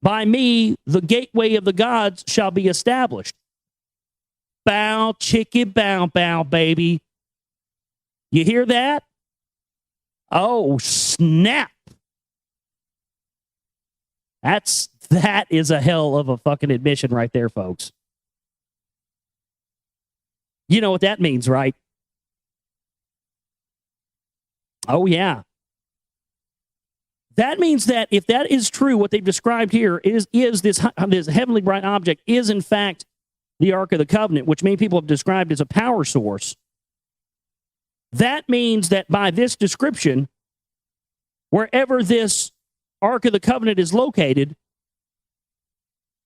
By me, the gateway of the gods shall be established. bow, chicky bow, bow, baby. You hear that? Oh, snap. That is a hell of a fucking admission right there, folks. You know what that means, right? Oh, yeah. That means that if that is true, what they've described here is this heavenly bright object is, in fact, the Ark of the Covenant, which many people have described as a power source. That means that by this description, wherever this Ark of the Covenant is located,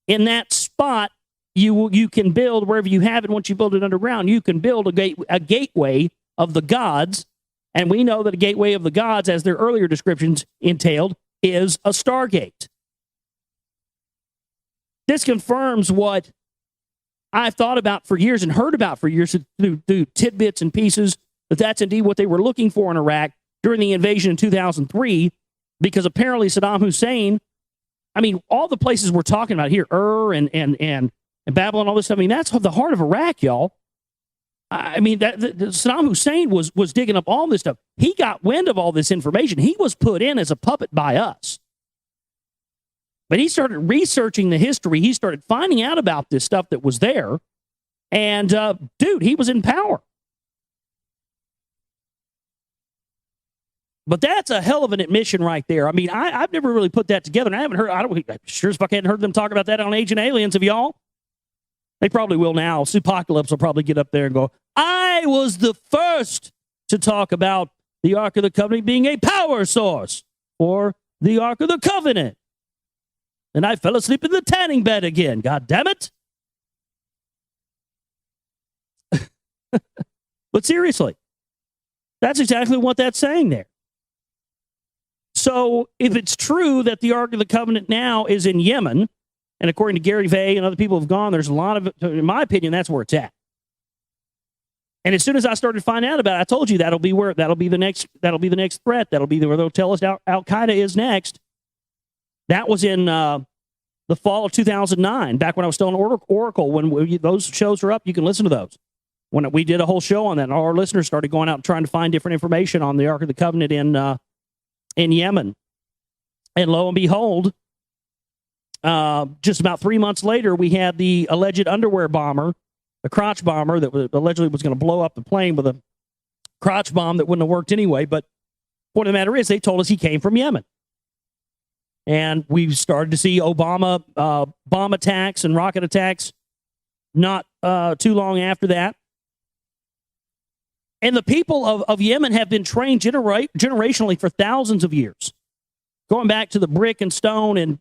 in that spot, you can build, wherever you have it, once you build it underground, you can build a gateway of the gods. And we know that a gateway of the gods, as their earlier descriptions entailed, is a stargate. This confirms what I've thought about for years and heard about for years through tidbits and pieces, that that's indeed what they were looking for in Iraq during the invasion in 2003, because apparently Saddam Hussein, I mean, all the places we're talking about here, and Babylon, all this stuff, I mean, that's the heart of Iraq, y'all. I mean, Saddam Hussein was digging up all this stuff. He got wind of all this information. He was put in as a puppet by us. But he started researching the history. He started finding out about this stuff that was there. And, dude, he was in power. But that's a hell of an admission right there. I mean, I've never really put that together. And I haven't heard, I sure as fuck hadn't heard them talk about that on Agent Aliens, have y'all? They probably will now. Supocalypse will probably get up there and go, I was the first to talk about the Ark of the Covenant being a power source for the Ark of the Covenant. And I fell asleep in the tanning bed again. God damn it. But seriously, that's exactly what that's saying there. So if it's true that the Ark of the Covenant now is in Yemen, and according to Gary Vay and other people who have gone, there's a lot of, in my opinion, that's where it's at. And as soon as I started finding out about it, I told you that'll be the next threat. That'll be where they'll tell us Al Qaeda is next. That was in the fall of 2009, back when I was still in Oracle. When those shows are up, you can listen to those. When we did a whole show on that, and all our listeners started going out and trying to find different information on the Ark of the Covenant in Yemen. And lo and behold, just about 3 months later, we had the alleged underwear bomber, the crotch bomber that allegedly was going to blow up the plane with a crotch bomb that wouldn't have worked anyway. But point of the matter is, they told us he came from Yemen. And we've started to see Obama bomb attacks and rocket attacks not too long after that. And the people of Yemen have been trained generationally for thousands of years, going back to the brick and stone and,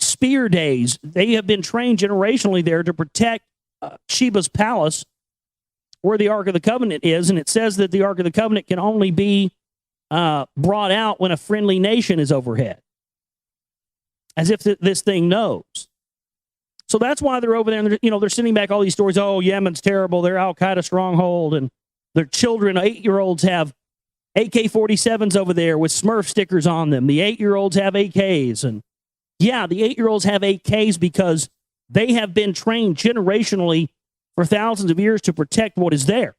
spear days. They have been trained generationally there to protect Sheba's palace, where the Ark of the Covenant is. And it says that the Ark of the Covenant can only be brought out when a friendly nation is overhead, as if this thing knows. So that's why they're over there, and they're sending back all these stories. Oh, Yemen's terrible. They're Al Qaeda stronghold, and their children, 8-year-olds, have AK-47s over there with Smurf stickers on them. The 8-year-olds have AKs, and yeah, the 8-year-olds have AKs because they have been trained generationally for thousands of years to protect what is there.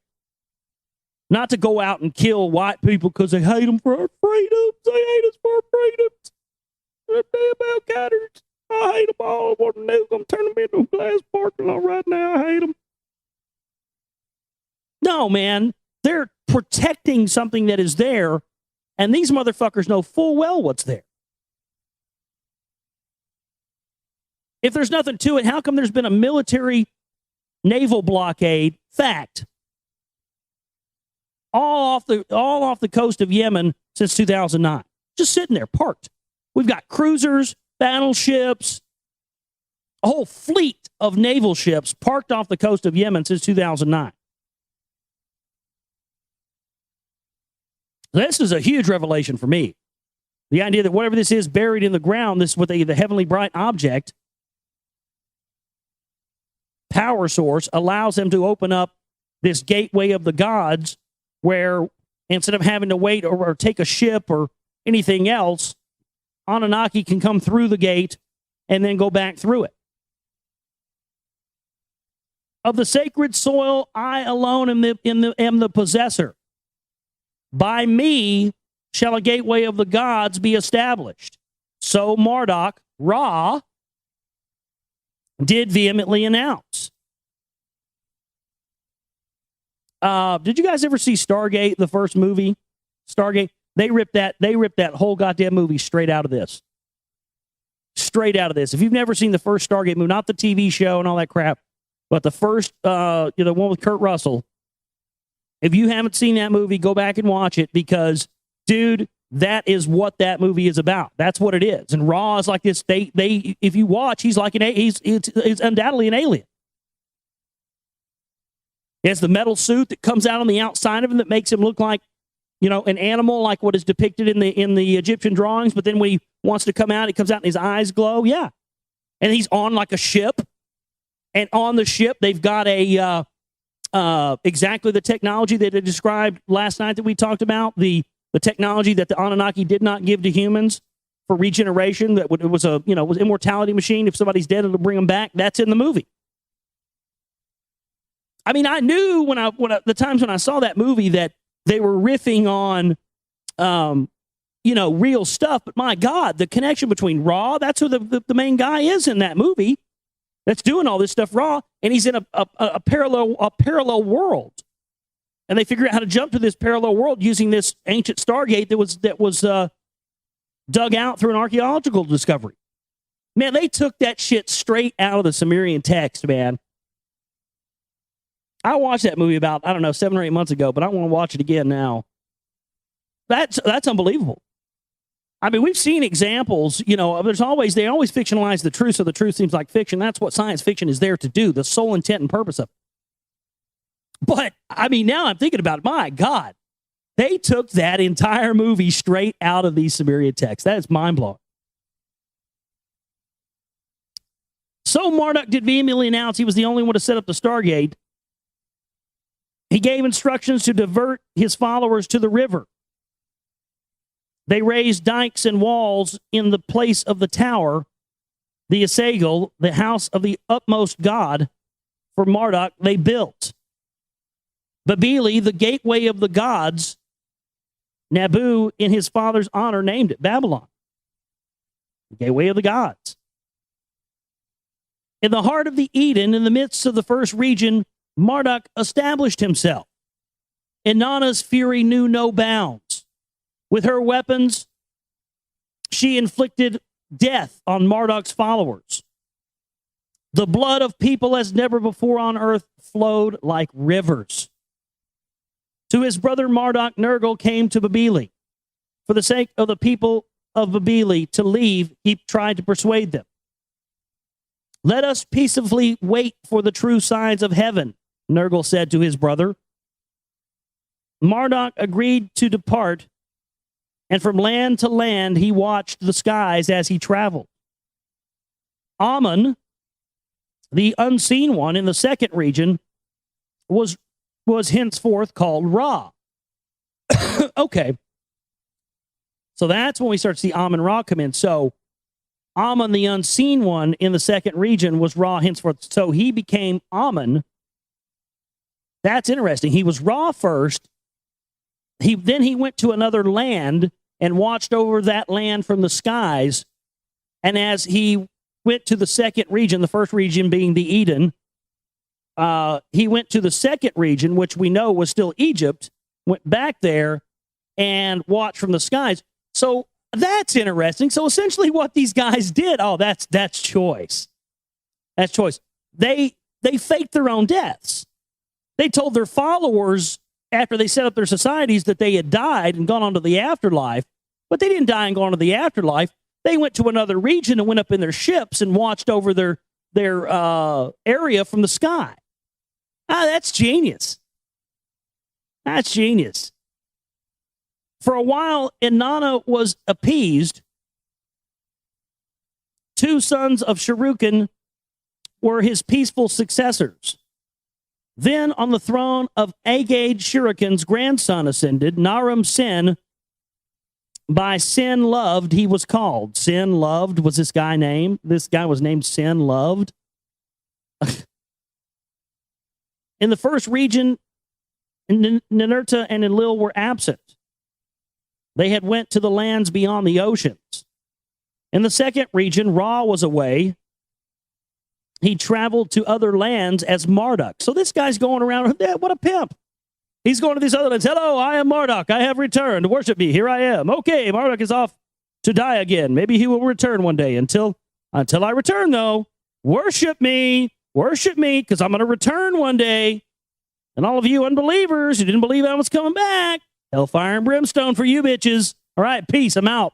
Not to go out and kill white people because they hate them for our freedoms. They hate us for our freedoms. They're damn Al Qaeda. I hate them all. I want to nuke them, turn them into a glass parking lot right now. I hate them. No, man. They're protecting something that is there, and these motherfuckers know full well what's there. If there's nothing to it, how come there's been a military naval blockade? Fact. All off the coast of Yemen since 2009. Just sitting there, parked. We've got cruisers, battleships, a whole fleet of naval ships parked off the coast of Yemen since 2009. This is a huge revelation for me. The idea that whatever this is buried in the ground, this with the heavenly bright object, power source, allows them to open up this gateway of the gods, where instead of having to wait or take a ship or anything else, Anunnaki can come through the gate and then go back through it. Of the sacred soil, I alone am the possessor. By me shall a gateway of the gods be established. So Marduk, Ra, did vehemently announce. Did you guys ever see Stargate, the first movie? Stargate? They ripped that whole goddamn movie straight out of this. Straight out of this. If you've never seen the first Stargate movie, not the TV show and all that crap, but the first, the one with Kurt Russell, if you haven't seen that movie, go back and watch it because, dude, that is what that movie is about. That's what it is. And Ra is like this. They if you watch, he's like he's undoubtedly an alien. He has the metal suit that comes out on the outside of him that makes him look like, an animal, like what is depicted in the Egyptian drawings. But then when he wants to come out, he comes out and his eyes glow. Yeah, and he's on like a ship, and on the ship they've got a exactly the technology that I described last night that we talked about, the technology that the Anunnaki did not give to humans for regeneration. That it was was immortality machine. If somebody's dead, it'll bring them back. That's in the movie. I mean, I knew when the times when I saw that movie that they were riffing on, real stuff. But my God, the connection between Ra, that's who the main guy is in that movie that's doing all this stuff, Ra, and he's in a parallel world. And they figure out how to jump to this parallel world using this ancient Stargate that was dug out through an archaeological discovery. Man, they took that shit straight out of the Sumerian text, man. I watched that movie about, 7 or 8 months ago, but I want to watch it again now. That's unbelievable. I mean, we've seen examples, they always fictionalize the truth, so the truth seems like fiction. That's what science fiction is there to do, the sole intent and purpose of it. But, I mean, now I'm thinking about it, my God, they took that entire movie straight out of these Sumerian texts. That is mind-blowing. So Marduk did vehemently announce he was the only one to set up the Stargate. He gave instructions to divert his followers to the river. They raised dikes and walls in the place of the tower, the Asagel, the house of the utmost god, for Marduk they built. Babili, the gateway of the gods, Nabu, in his father's honor, named it Babylon, the gateway of the gods. In the heart of the Eden, in the midst of the first region, Marduk established himself. Inanna's fury knew no bounds. With her weapons, she inflicted death on Marduk's followers. The blood of people as never before on earth flowed like rivers. To his brother Marduk, Nergal came to Babili. For the sake of the people of Babili to leave, he tried to persuade them. Let us peacefully wait for the true signs of heaven, Nergal said to his brother. Marduk agreed to depart, and from land to land he watched the skies as he traveled. Amun, the unseen one in the second region, was henceforth called Ra. Okay. So that's when we start to see Amun Ra come in. So Amun, the unseen one in the second region, was Ra henceforth. So he became Amun. That's interesting. He was Ra first. Then he went to another land and watched over that land from the skies. And as he went to the second region, the first region being the Eden, he went to the second region, which we know was still Egypt, went back there and watched from the skies. So that's interesting. So essentially what these guys did, that's choice. That's choice. They faked their own deaths. They told their followers after they set up their societies that they had died and gone on to the afterlife, but they didn't die and go on to the afterlife. They went to another region and went up in their ships and watched over their area from the sky. That's genius. That's genius. For a while, Inanna was appeased. Two sons of Sharukan were his peaceful successors. Then on the throne of Agade, Shuriken's grandson ascended, Naram Sin. By Sin Loved, he was called. Sin Loved was this guy named. This guy was named Sin Loved. In the first region, Ninurta and Enlil were absent. They had went to the lands beyond the oceans. In the second region, Ra was away. He traveled to other lands as Marduk. So this guy's going around, what a pimp. He's going to these other lands. Hello, I am Marduk. I have returned. Worship me. Here I am. Okay, Marduk is off to die again. Maybe he will return one day. Until I return, though, worship me, because I'm going to return one day. And all of you unbelievers who didn't believe I was coming back, hellfire and brimstone for you bitches. All right, peace, I'm out.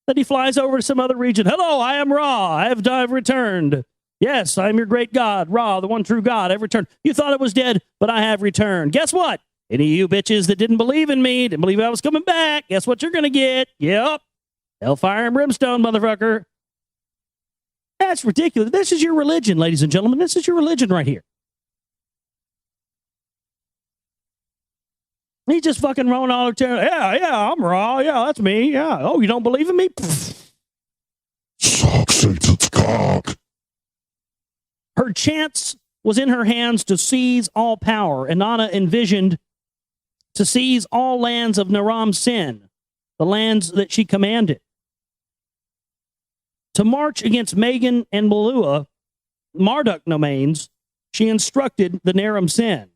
Then he flies over to some other region. Hello, I am Ra. I've returned. Yes, I am your great God, Ra, the one true God. I've returned. You thought it was dead, but I have returned. Guess what? Any of you bitches that didn't believe in me, didn't believe I was coming back, guess what you're going to get? Yep. Hellfire and brimstone, motherfucker. That's ridiculous. This is your religion, ladies and gentlemen. This is your religion right here. He's just fucking rolling all the time. Yeah, I'm Ra. Yeah, that's me. Yeah. Oh, you don't believe in me? Suck Satan's cock. Her chance was in her hands to seize all power. Inanna envisioned to seize all lands of Naram Sin, the lands that she commanded. To march against Megan and Malua, Marduk domains, she instructed the Naram Sin.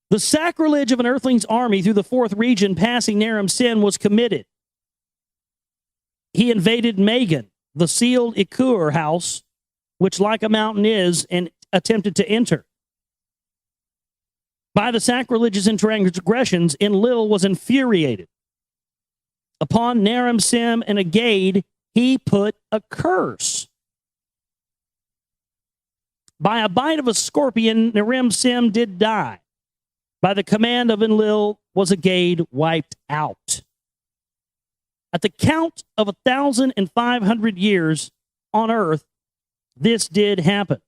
The sacrilege of an earthling's army through the fourth region passing Naram Sin was committed. He invaded Megan, the sealed Ikur house, which like a mountain is, and attempted to enter. By the sacrileges and transgressions, Enlil was infuriated. Upon Naram Sin and Agade, he put a curse. By a bite of a scorpion, Naram Sin did die. By the command of Enlil was Agade wiped out. At the count of 1,500 years on earth, this did happen.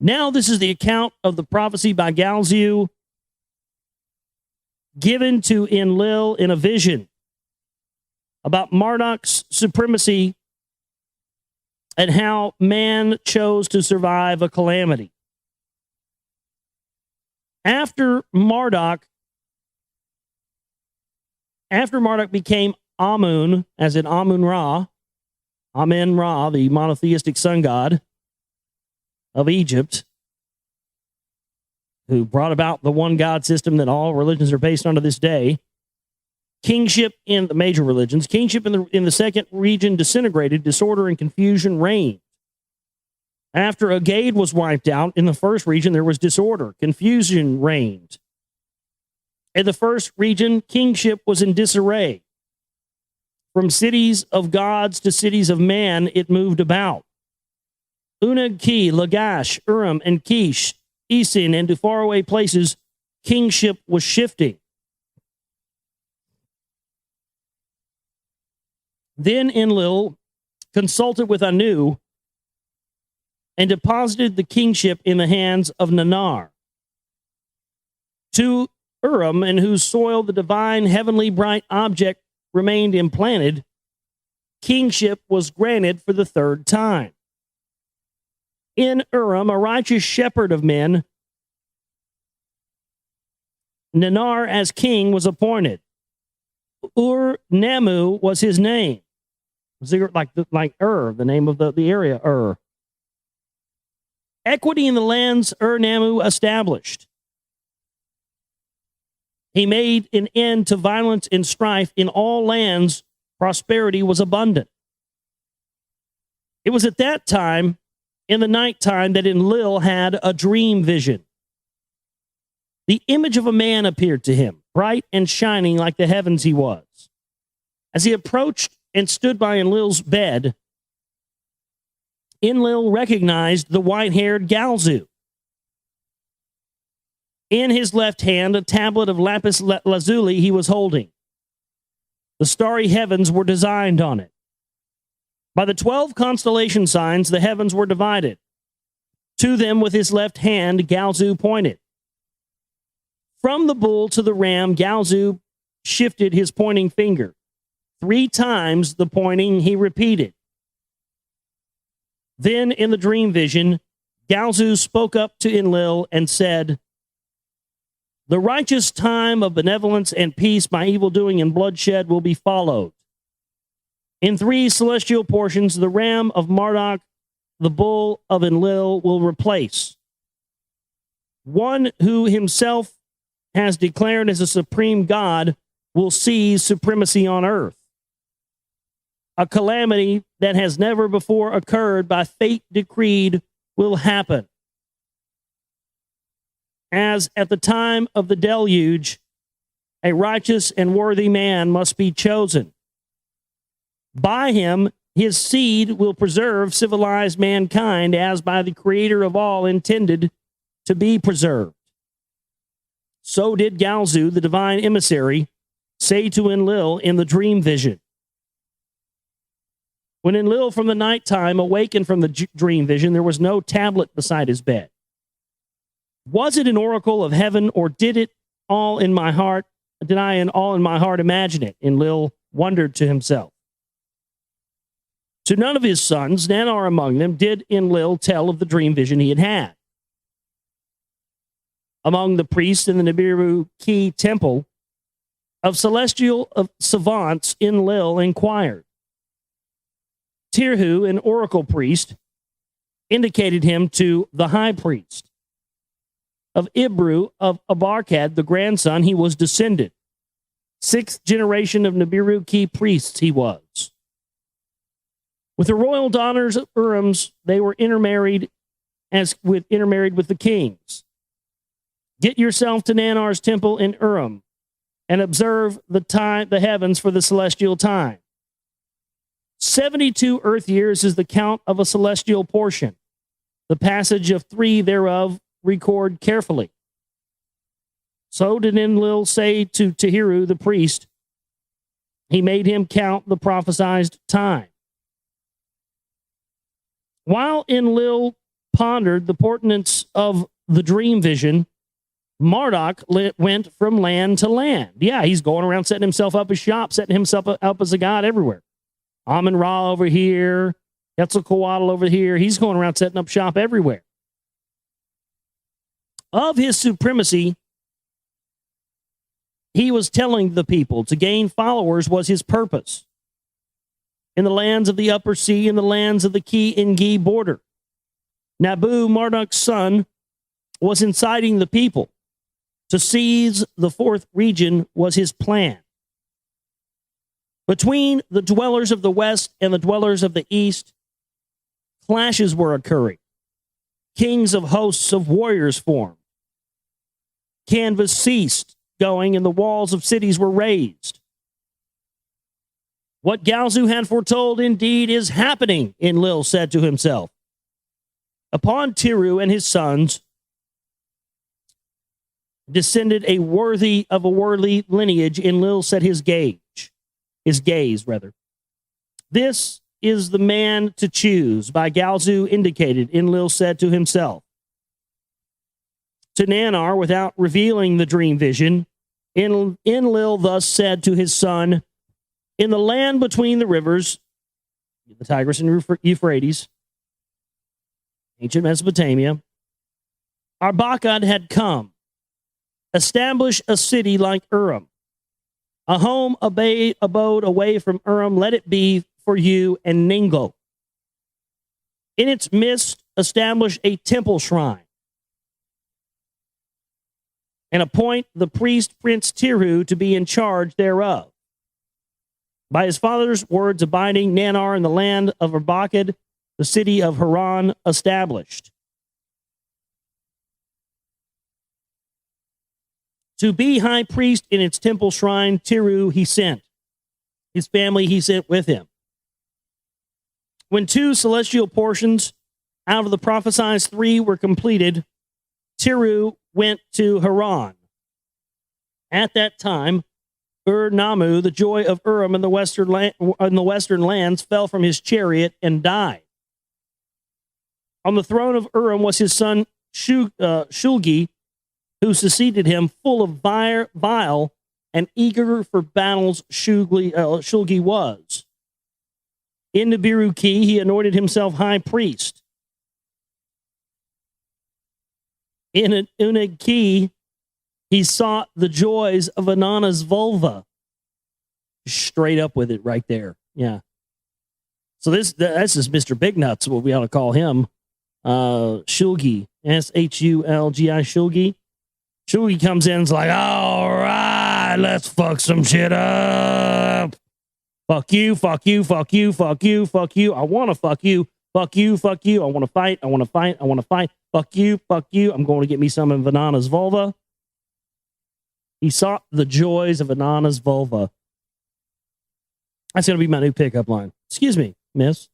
Now this is the account of the prophecy by Galziu given to Enlil in a vision about Marduk's supremacy and how man chose to survive a calamity. After Marduk became Amun, as in Amun-Ra, Amen-Ra, the monotheistic sun god of Egypt, who brought about the one God system that all religions are based on to this day. Kingship in the major religions, kingship in the second region disintegrated, disorder and confusion reigned. After Agade was wiped out, in the first region there was disorder, confusion reigned. In the first region, kingship was in disarray. From cities of gods to cities of man, it moved about. Unag-Ki, Lagash, Urim, and Kish, Isin, and to faraway places, kingship was shifting. Then Enlil consulted with Anu and deposited the kingship in the hands of Nanar. To Urim, in whose soil the divine heavenly bright object remained implanted, kingship was granted for the third time. In Urim, a righteous shepherd of men, Nanar as king was appointed. Ur-Namu was his name. Like Ur, the name of the area, Ur. Equity in the lands Ur-Namu established. He made an end to violence and strife in all lands. Prosperity was abundant. It was at that time, in the nighttime, that Enlil had a dream vision. The image of a man appeared to him, bright and shining like the heavens he was. As he approached and stood by Enlil's bed, Enlil recognized the white-haired Galzu. In his left hand, a tablet of lapis lazuli he was holding. The starry heavens were designed on it. By the 12 constellation signs, the heavens were divided. To them, with his left hand, Galzu pointed. From the bull to the ram, Galzu shifted his pointing finger. 3 times the pointing he repeated. Then, in the dream vision, Galzu spoke up to Enlil and said, "The righteous time of benevolence and peace by evil doing and bloodshed will be followed. In 3 celestial portions, the ram of Marduk, the bull of Enlil will replace. One who himself has declared as a supreme God will seize supremacy on earth. A calamity that has never before occurred by fate decreed will happen. As at the time of the deluge, a righteous and worthy man must be chosen. By him, his seed will preserve civilized mankind as by the creator of all intended to be preserved." So did Galzu, the divine emissary, say to Enlil in the dream vision. When Enlil from the nighttime awakened from the dream vision, there was no tablet beside his bed. Was it an oracle of heaven, or did it all in my heart? Did I all in my heart imagine it? Enlil wondered to himself. To none of his sons, Nannar among them, did Enlil tell of the dream vision he had had. Among the priests in the Nibiru-Ki temple of celestial savants, Enlil inquired. Tirhu, an oracle priest, indicated him to the high priest. Of Ibru of Abarkad, the grandson, he was descended. 6th generation of Nibiru-Ki priests he was. With the royal daughters of Urim's, they were intermarried with the kings. Get yourself to Nannar's temple in Urim and observe the heavens for the celestial time. 72 earth years is the count of a celestial portion. The passage of 3 thereof record carefully. So did Enlil say to Tirhu the priest. He made him count the prophesied time. While Enlil pondered the portents of the dream vision, Marduk went from land to land. Yeah, he's going around setting himself up as shop, setting himself up as a god everywhere. Amun-Ra over here, Quetzalcoatl over here. He's going around setting up shop everywhere. Of his supremacy, he was telling the people to gain followers was his purpose. In the lands of the upper sea, in the lands of the ENKI border, Nabu, Marduk's son, was inciting the people. To seize the 4th region was his plan. Between the dwellers of the west and the dwellers of the east, clashes were occurring. Kings of hosts of warriors formed. Canvas ceased going, and the walls of cities were raised. What Galzu had foretold indeed is happening, Enlil said to himself. Upon Tirhu and his sons descended a worthy lineage, Enlil set his gaze. This is the man to choose. By Galzu indicated, Enlil said to himself. To Nannar, without revealing the dream vision, Enlil thus said to his son, in the land between the rivers, the Tigris and Euphrates, ancient Mesopotamia, Arbakad had come. Establish a city like Urim. A home abode away from Urim, let it be for you, and Ningo. In its midst, establish a temple shrine, and appoint the priest Prince Tirhu to be in charge thereof. By his father's words abiding, Nanar in the land of Arbakad, the city of Haran, established. To be high priest in its temple shrine, Tirhu he sent. His family he sent with him. When 2 celestial portions out of the prophesied 3 were completed, Tirhu went to Haran. At that time, Namu, the joy of Urim in the western lands, fell from his chariot and died. On the throne of Urim was his son Shulgi, who succeeded him, full of bile and eager for battles. Shulgi was. In Nibiru-Ki, he anointed himself high priest. In Unag-Ki, he sought the joys of Anana's vulva. Straight up with it right there. Yeah. So this is Mr. Big Nuts, what we ought to call him. Shulgi. S-H-U-L-G-I, Shulgi. Shulgi comes in and is like, all right, let's fuck some shit up. Fuck you, fuck you, fuck you, fuck you, fuck you. I want to fuck you. Fuck you, fuck you. I want to fight, I want to fight, I want to fight. Fuck you, fuck you. I'm going to get me some of Vanana's vulva. He sought the joys of Anana's vulva. That's going to be my new pickup line. Excuse me, miss.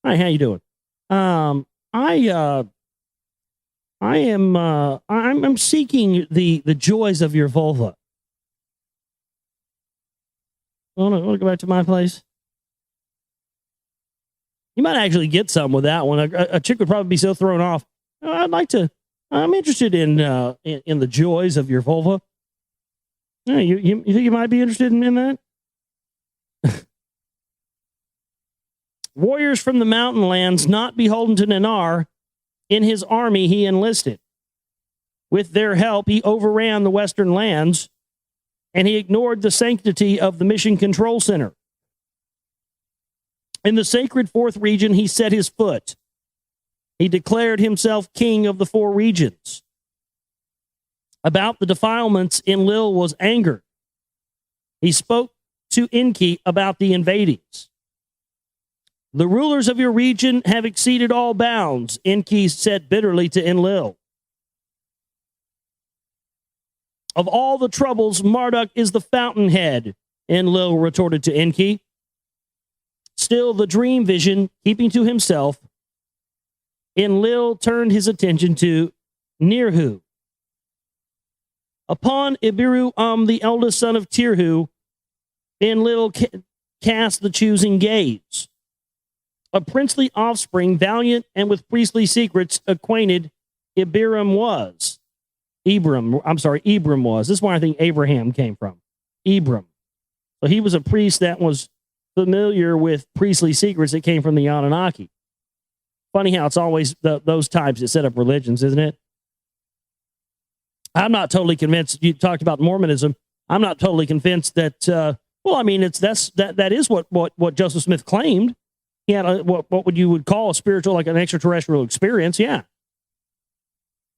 Hi, how you doing? I'm seeking the joys of your vulva. I want to go back to my place. You might actually get some with that one. A chick would probably be so thrown off. I'm interested in the joys of your vulva. Yeah, you think you might be interested in that? Warriors from the mountain lands, not beholden to Nanar, in his army he enlisted. With their help, he overran the western lands, and he ignored the sanctity of the mission control center. In the sacred 4th region, he set his foot. He declared himself king of the 4 regions. About the defilements, Enlil was angered. He spoke to ENKI about the invadings. The rulers of your region have exceeded all bounds, ENKI said bitterly to Enlil. Of all the troubles, Marduk is the fountainhead, Enlil retorted to ENKI. Still, the dream vision, keeping to himself, Enlil turned his attention to Nirhu. Upon Ibiru, the eldest son of Tirhu, Enlil cast the choosing gaze. A princely offspring, valiant and with priestly secrets acquainted, Ibram was. Ibram was. This is where I think Abraham came from. Ibram. So he was a priest that was familiar with priestly secrets that came from the Anunnaki. Funny how it's always those types that set up religions, isn't it? I'm not totally convinced. You talked about Mormonism. I'm not totally convinced that. That is what Joseph Smith claimed. He had what you would call a spiritual, like an extraterrestrial experience. Yeah,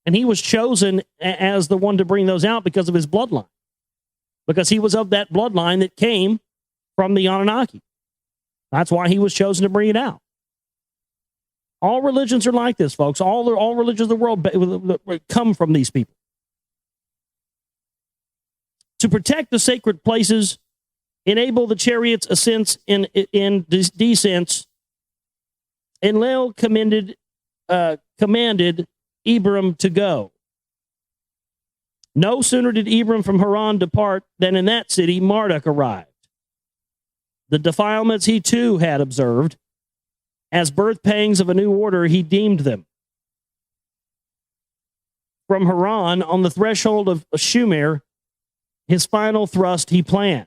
and he was chosen as the one to bring those out because of his bloodline, because he was of that bloodline that came from the Anunnaki. That's why he was chosen to bring it out. All religions are like this, folks. All religions of the world come from these people. To protect the sacred places, enable the chariot's ascents in descents, Enlil commanded Ibram to go. No sooner did Ibram from Haran depart than in that city Marduk arrived. The defilements he too had observed. As birth pangs of a new order, he deemed them. From Haran, on the threshold of Shumer, his final thrust he planned.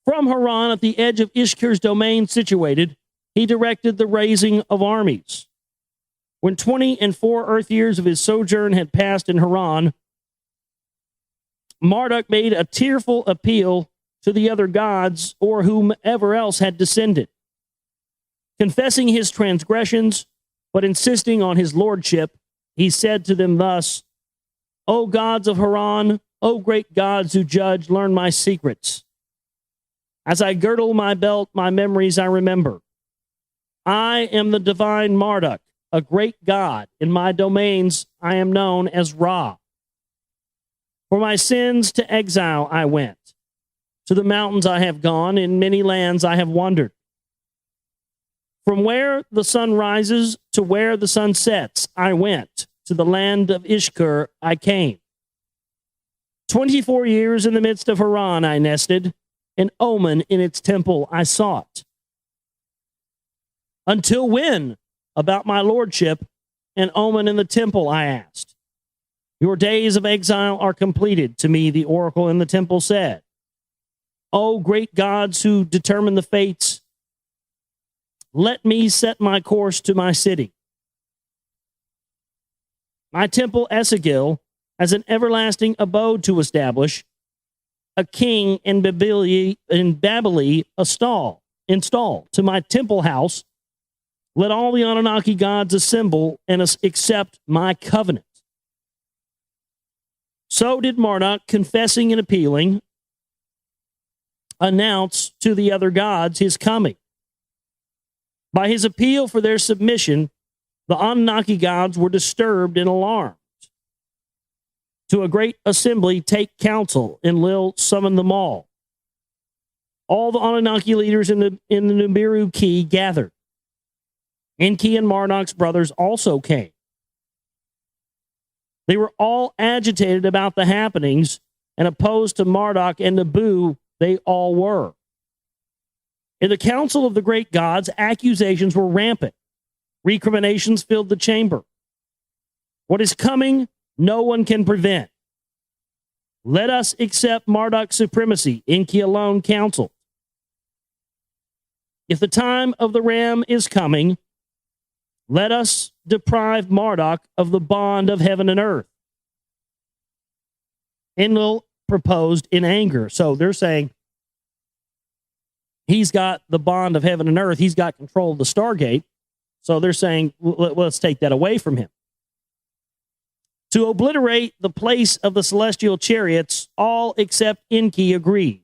From Haran, at the edge of Ishkar's domain situated, he directed the raising of armies. When 24 Earth years of his sojourn had passed in Haran, Marduk made a tearful appeal to the other gods or whomever else had descended, confessing his transgressions, but insisting on his lordship. He said to them thus, O gods of Haran, O great gods who judge, learn my secrets. As I girdle my belt, my memories I remember. I am the divine Marduk, a great god. In my domains I am known as Ra. For my sins to exile I went. To the mountains I have gone, in many lands I have wandered. From where the sun rises to where the sun sets, I went. To the land of Ishkur I came. 24 years in the midst of Haran I nested, an omen in its temple I sought. Until when, about my lordship, an omen in the temple I asked? Your days of exile are completed, to me the oracle in the temple said. O great gods who determine the fates, let me set my course to my city. My temple Esagil has an everlasting abode to establish, a king in Babylon install. To my temple house, let all the Anunnaki gods assemble and accept my covenant. So did Marduk, confessing and appealing, announce to the other gods his coming. By his appeal for their submission, the Anunnaki gods were disturbed and alarmed. To a great assembly, take counsel. Enlil summoned them all. All the Anunnaki leaders in the Nibiru Key gathered. ENKI and Marduk's brothers also came. They were all agitated about the happenings and opposed to Marduk and Nabu. They all were. In the council of the great gods, accusations were rampant. Recriminations filled the chamber. What is coming, no one can prevent. Let us accept Marduk's supremacy, ENKI alone counseled. If the time of the ram is coming, let us deprive Marduk of the bond of heaven and earth. Enlil proposed in anger. So they're saying he's got the bond of heaven and earth. He's got control of the Stargate. So they're saying, let's take that away from him. To obliterate the place of the celestial chariots, all except ENKI agreed.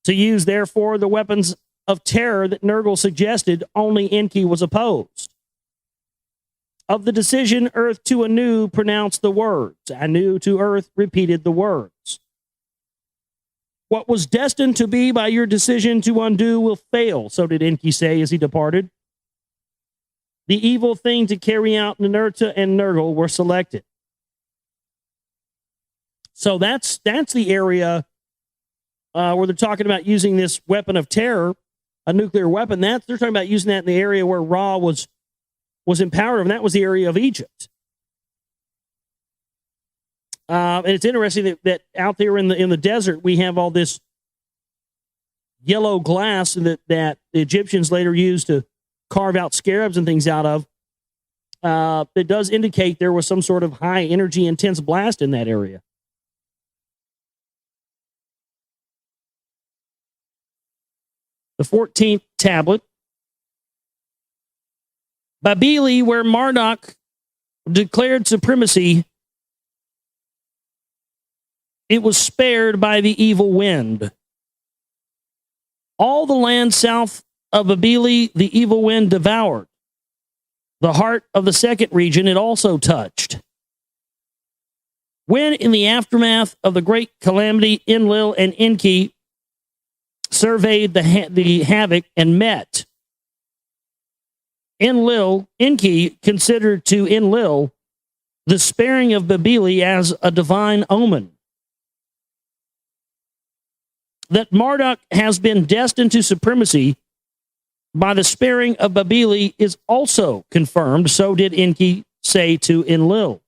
To use, therefore, the weapons of terror that Nergal suggested, only ENKI was opposed. Of the decision, Earth to Anu pronounced the words. Anu to Earth repeated the words. What was destined to be by your decision to undo will fail, so did ENKI say as he departed. The evil thing to carry out Ninurta and Nergal were selected. So that's the area where they're talking about using this weapon of terror, a nuclear weapon. They're talking about using that in the area where Ra was in power, and that was the area of Egypt. And it's interesting that out there in the desert, we have all this yellow glass that the Egyptians later used to carve out scarabs and things out of. It does indicate there was some sort of high energy, intense blast in that area. The 14th tablet. Babili, where Marduk declared supremacy, it was spared by the evil wind. All the land south of Babili, the evil wind devoured. The heart of the second region it also touched. When in the aftermath of the great calamity, Enlil and ENKI surveyed the havoc and met. ENKI considered to Enlil the sparing of Babili as a divine omen. That Marduk has been destined to supremacy by the sparing of Babili is also confirmed. So did ENKI say to Enlil.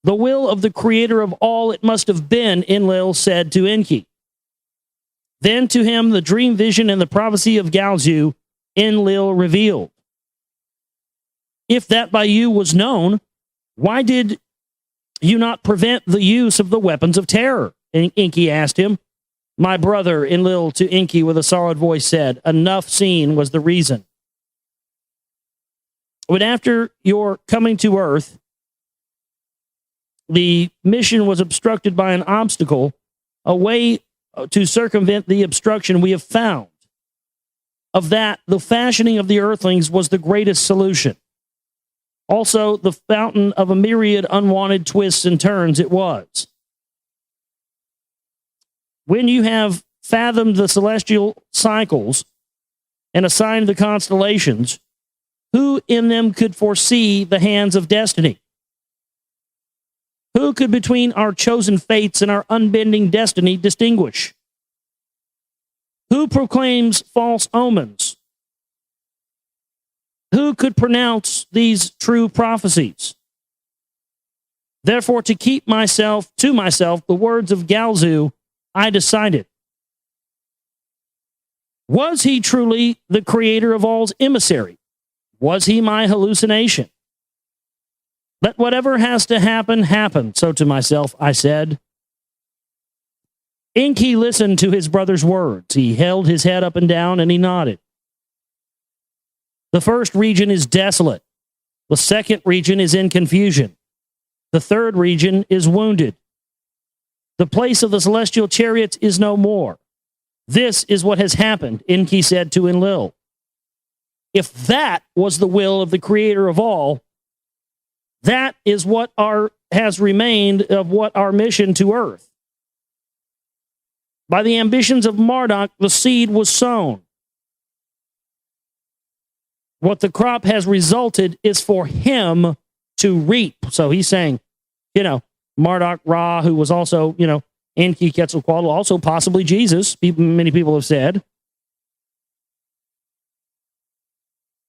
The will of the creator of all it must have been, Enlil said to ENKI. Then to him the dream vision and the prophecy of Galzu, Enlil revealed. If that by you was known, why did you not prevent the use of the weapons of terror? ENKI asked him. My brother, Enlil to ENKI with a solid voice said, enough seen was the reason. But after your coming to Earth, the mission was obstructed by an obstacle, a way to circumvent the obstruction we have found. Of that, the fashioning of the earthlings was the greatest solution. Also, the fountain of a myriad unwanted twists and turns it was. When you have fathomed the celestial cycles and assigned the constellations, who in them could foresee the hands of destiny? Who could between our chosen fates and our unbending destiny distinguish? Who proclaims false omens? Who could pronounce these true prophecies? Therefore, to keep to myself, the words of Galzu, I decided. Was he truly the creator of all's emissary? Was he my hallucination? Let whatever has to happen, happen. So to myself, I said. ENKI listened to his brother's words. He held his head up and down, and he nodded. The first region is desolate. The second region is in confusion. The third region is wounded. The place of the celestial chariots is no more. This is what has happened, ENKI said to Enlil. If that was the will of the creator of all, that is what has remained of what our mission to Earth. By the ambitions of Marduk, the seed was sown. What the crop has resulted is for him to reap. So he's saying, Marduk, Ra, who was also, ENKI, Quetzalcoatl, also possibly Jesus, many people have said.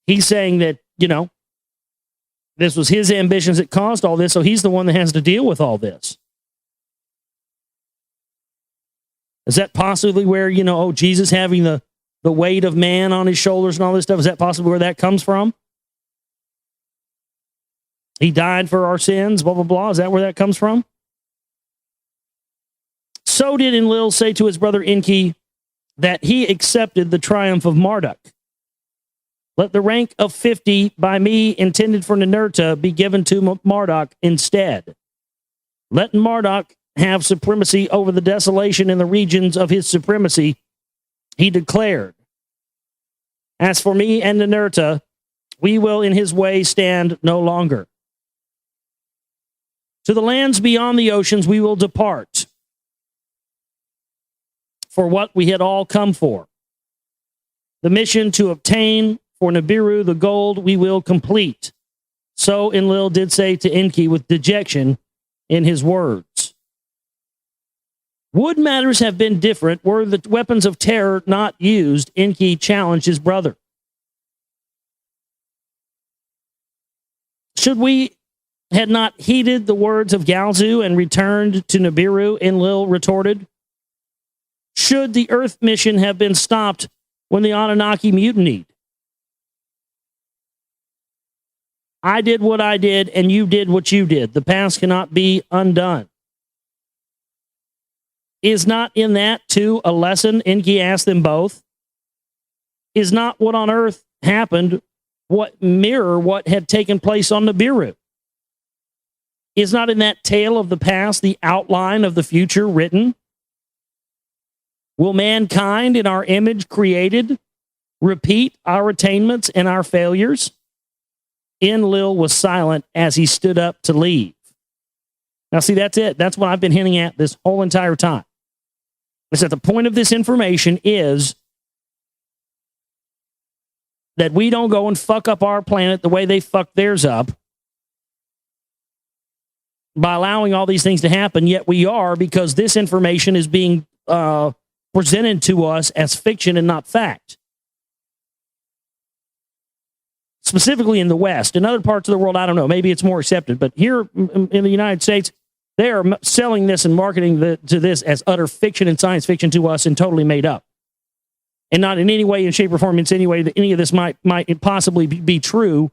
He's saying that, this was his ambitions that caused all this, so he's the one that has to deal with all this. Is that possibly where, Jesus having the weight of man on his shoulders and all this stuff, is that possibly where that comes from? He died for our sins, blah, blah, blah. Is that where that comes from? So did Enlil say to his brother ENKI that he accepted the triumph of Marduk. Let the rank of 50 by me intended for Ninurta be given to Marduk instead. Let Marduk have supremacy over the desolation in the regions of his supremacy, he declared. As for me and Ninurta, we will in his way stand no longer. To the lands beyond the oceans we will depart for what we had all come for. The mission to obtain for Nibiru the gold we will complete. So Enlil did say to ENKI with dejection in his words. Would matters have been different were the weapons of terror not used? ENKI challenged his brother. Should we had not heeded the words of Galzu and returned to Nibiru, Enlil retorted. Should the Earth mission have been stopped when the Anunnaki mutinied? I did what I did, and you did what you did. The past cannot be undone. Is not in that, too, a lesson? ENKI asked them both. Is not what on Earth happened what had taken place on Nibiru? Is not in that tale of the past the outline of the future written? Will mankind in our image created repeat our attainments and our failures? Enlil was silent as he stood up to leave. Now, see, that's it. That's what I've been hinting at this whole entire time. Is that the point of this information is that we don't go and fuck up our planet the way they fucked theirs up by allowing all these things to happen, yet we are, because this information is being presented to us as fiction and not fact. Specifically in the West. In other parts of the world, I don't know, maybe it's more accepted, but here in the United States, they are selling this and marketing to this as utter fiction and science fiction to us and totally made up. And not in any way, in shape, or form, in any way that any of this might possibly be true.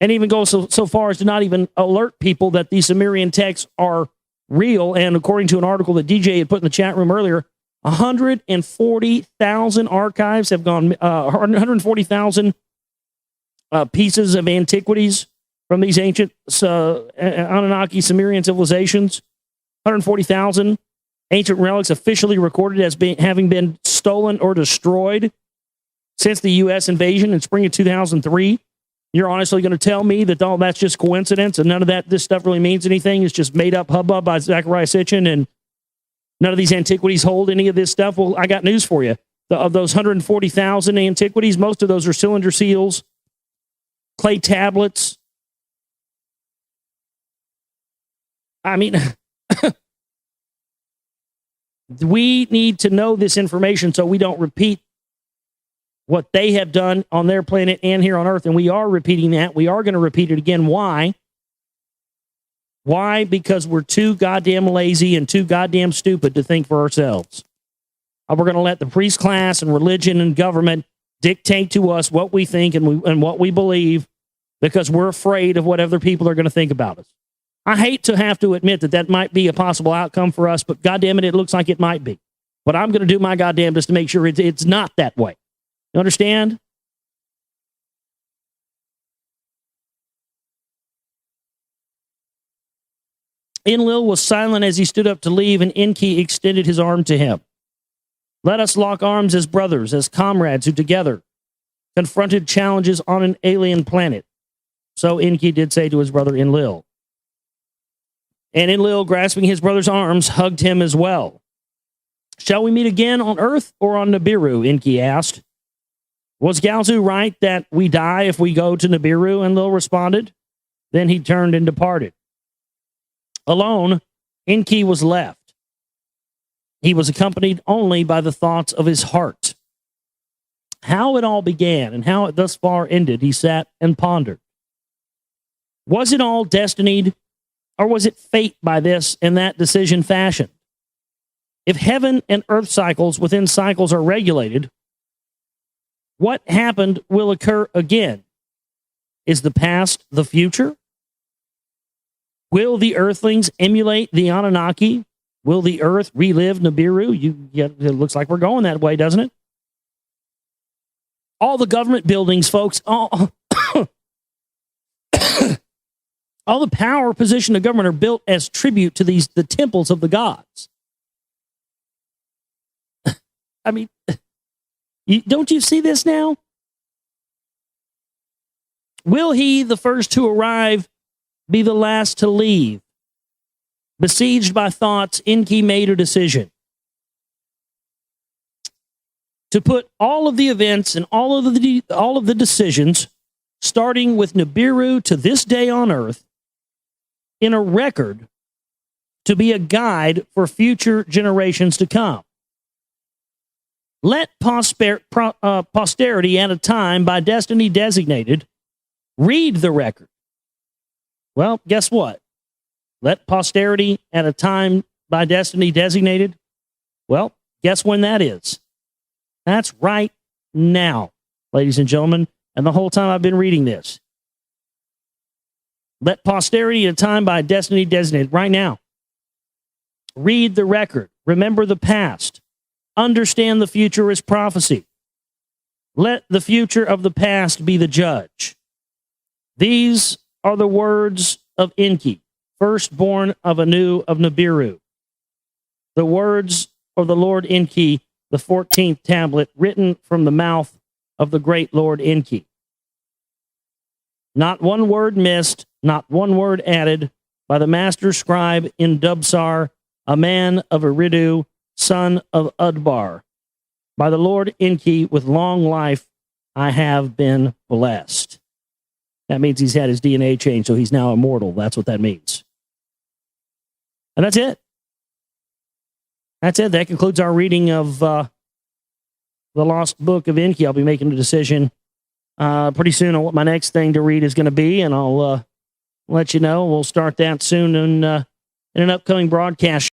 and even go so far as to not even alert people that these Sumerian texts are real. And according to an article that DJ had put in the chat room earlier, 140,000 archives have gone, 140,000 pieces of antiquities from these ancient Anunnaki Sumerian civilizations, 140,000 ancient relics officially recorded as having been stolen or destroyed since the U.S. invasion in spring of 2003. You're honestly going to tell me that all that's just coincidence and none of this stuff really means anything? It's just made up hubbub by Zecharia Sitchin and none of these antiquities hold any of this stuff? Well, I got news for you. Of those 140,000 antiquities, most of those are cylinder seals, clay tablets. I mean, we need to know this information so we don't repeat what they have done on their planet and here on Earth. And we are repeating that. We are going to repeat it again. Why? Why? Because we're too goddamn lazy and too goddamn stupid to think for ourselves. We're going to let the priest class and religion and government dictate to us what we think and what we believe because we're afraid of what other people are going to think about us. I hate to have to admit that might be a possible outcome for us, but goddamn it, it looks like it might be. But I'm going to do my goddamnedest to make sure it's not that way. You understand? Enlil was silent as he stood up to leave, and ENKI extended his arm to him. Let us lock arms as brothers, as comrades who together confronted challenges on an alien planet. So ENKI did say to his brother Enlil. And Enlil, grasping his brother's arms, hugged him as well. Shall we meet again on Earth or on Nibiru? ENKI asked. Was Galzu right that we die if we go to Nibiru? Enlil responded. Then he turned and departed. Alone, ENKI was left. He was accompanied only by the thoughts of his heart. How it all began and how it thus far ended, he sat and pondered. Was it all destinied, or was it fate by this and that decision fashioned? If heaven and earth cycles within cycles are regulated, what happened will occur again. Is the past the future? Will the earthlings emulate the Anunnaki? Will the earth relive Nibiru? It looks like we're going that way, doesn't it? All the government buildings, folks, all the power position of government are built as tribute to the temples of the gods. I mean, don't you see this now? Will he, the first to arrive, be the last to leave? Besieged by thoughts, ENKI made a decision to put all of the events and all of the decisions, starting with Nibiru to this day on Earth, in a record to be a guide for future generations to come. Let posterity at a time by destiny designated read the record. Well, guess what? Let posterity at a time by destiny designated. Well, guess when that is? That's right now, ladies and gentlemen. And the whole time I've been reading this. Let posterity at a time by destiny designated right now. Read the record. Remember the past. Understand the future as prophecy. Let the future of the past be the judge. These are the words of ENKI, firstborn of Anu of Nibiru. The words of the Lord ENKI, the 14th tablet, written from the mouth of the great Lord ENKI. Not one word missed, not one word added, by the master scribe in Dubsar, a man of Eridu, son of Udbar. By the Lord ENKI, with long life, I have been blessed. That means he's had his DNA changed, so he's now immortal. That's what that means. And that's it. That's it. That concludes our reading of the Lost Book of ENKI. I'll be making a decision pretty soon on what my next thing to read is going to be, and I'll let you know. We'll start that soon in an upcoming broadcast.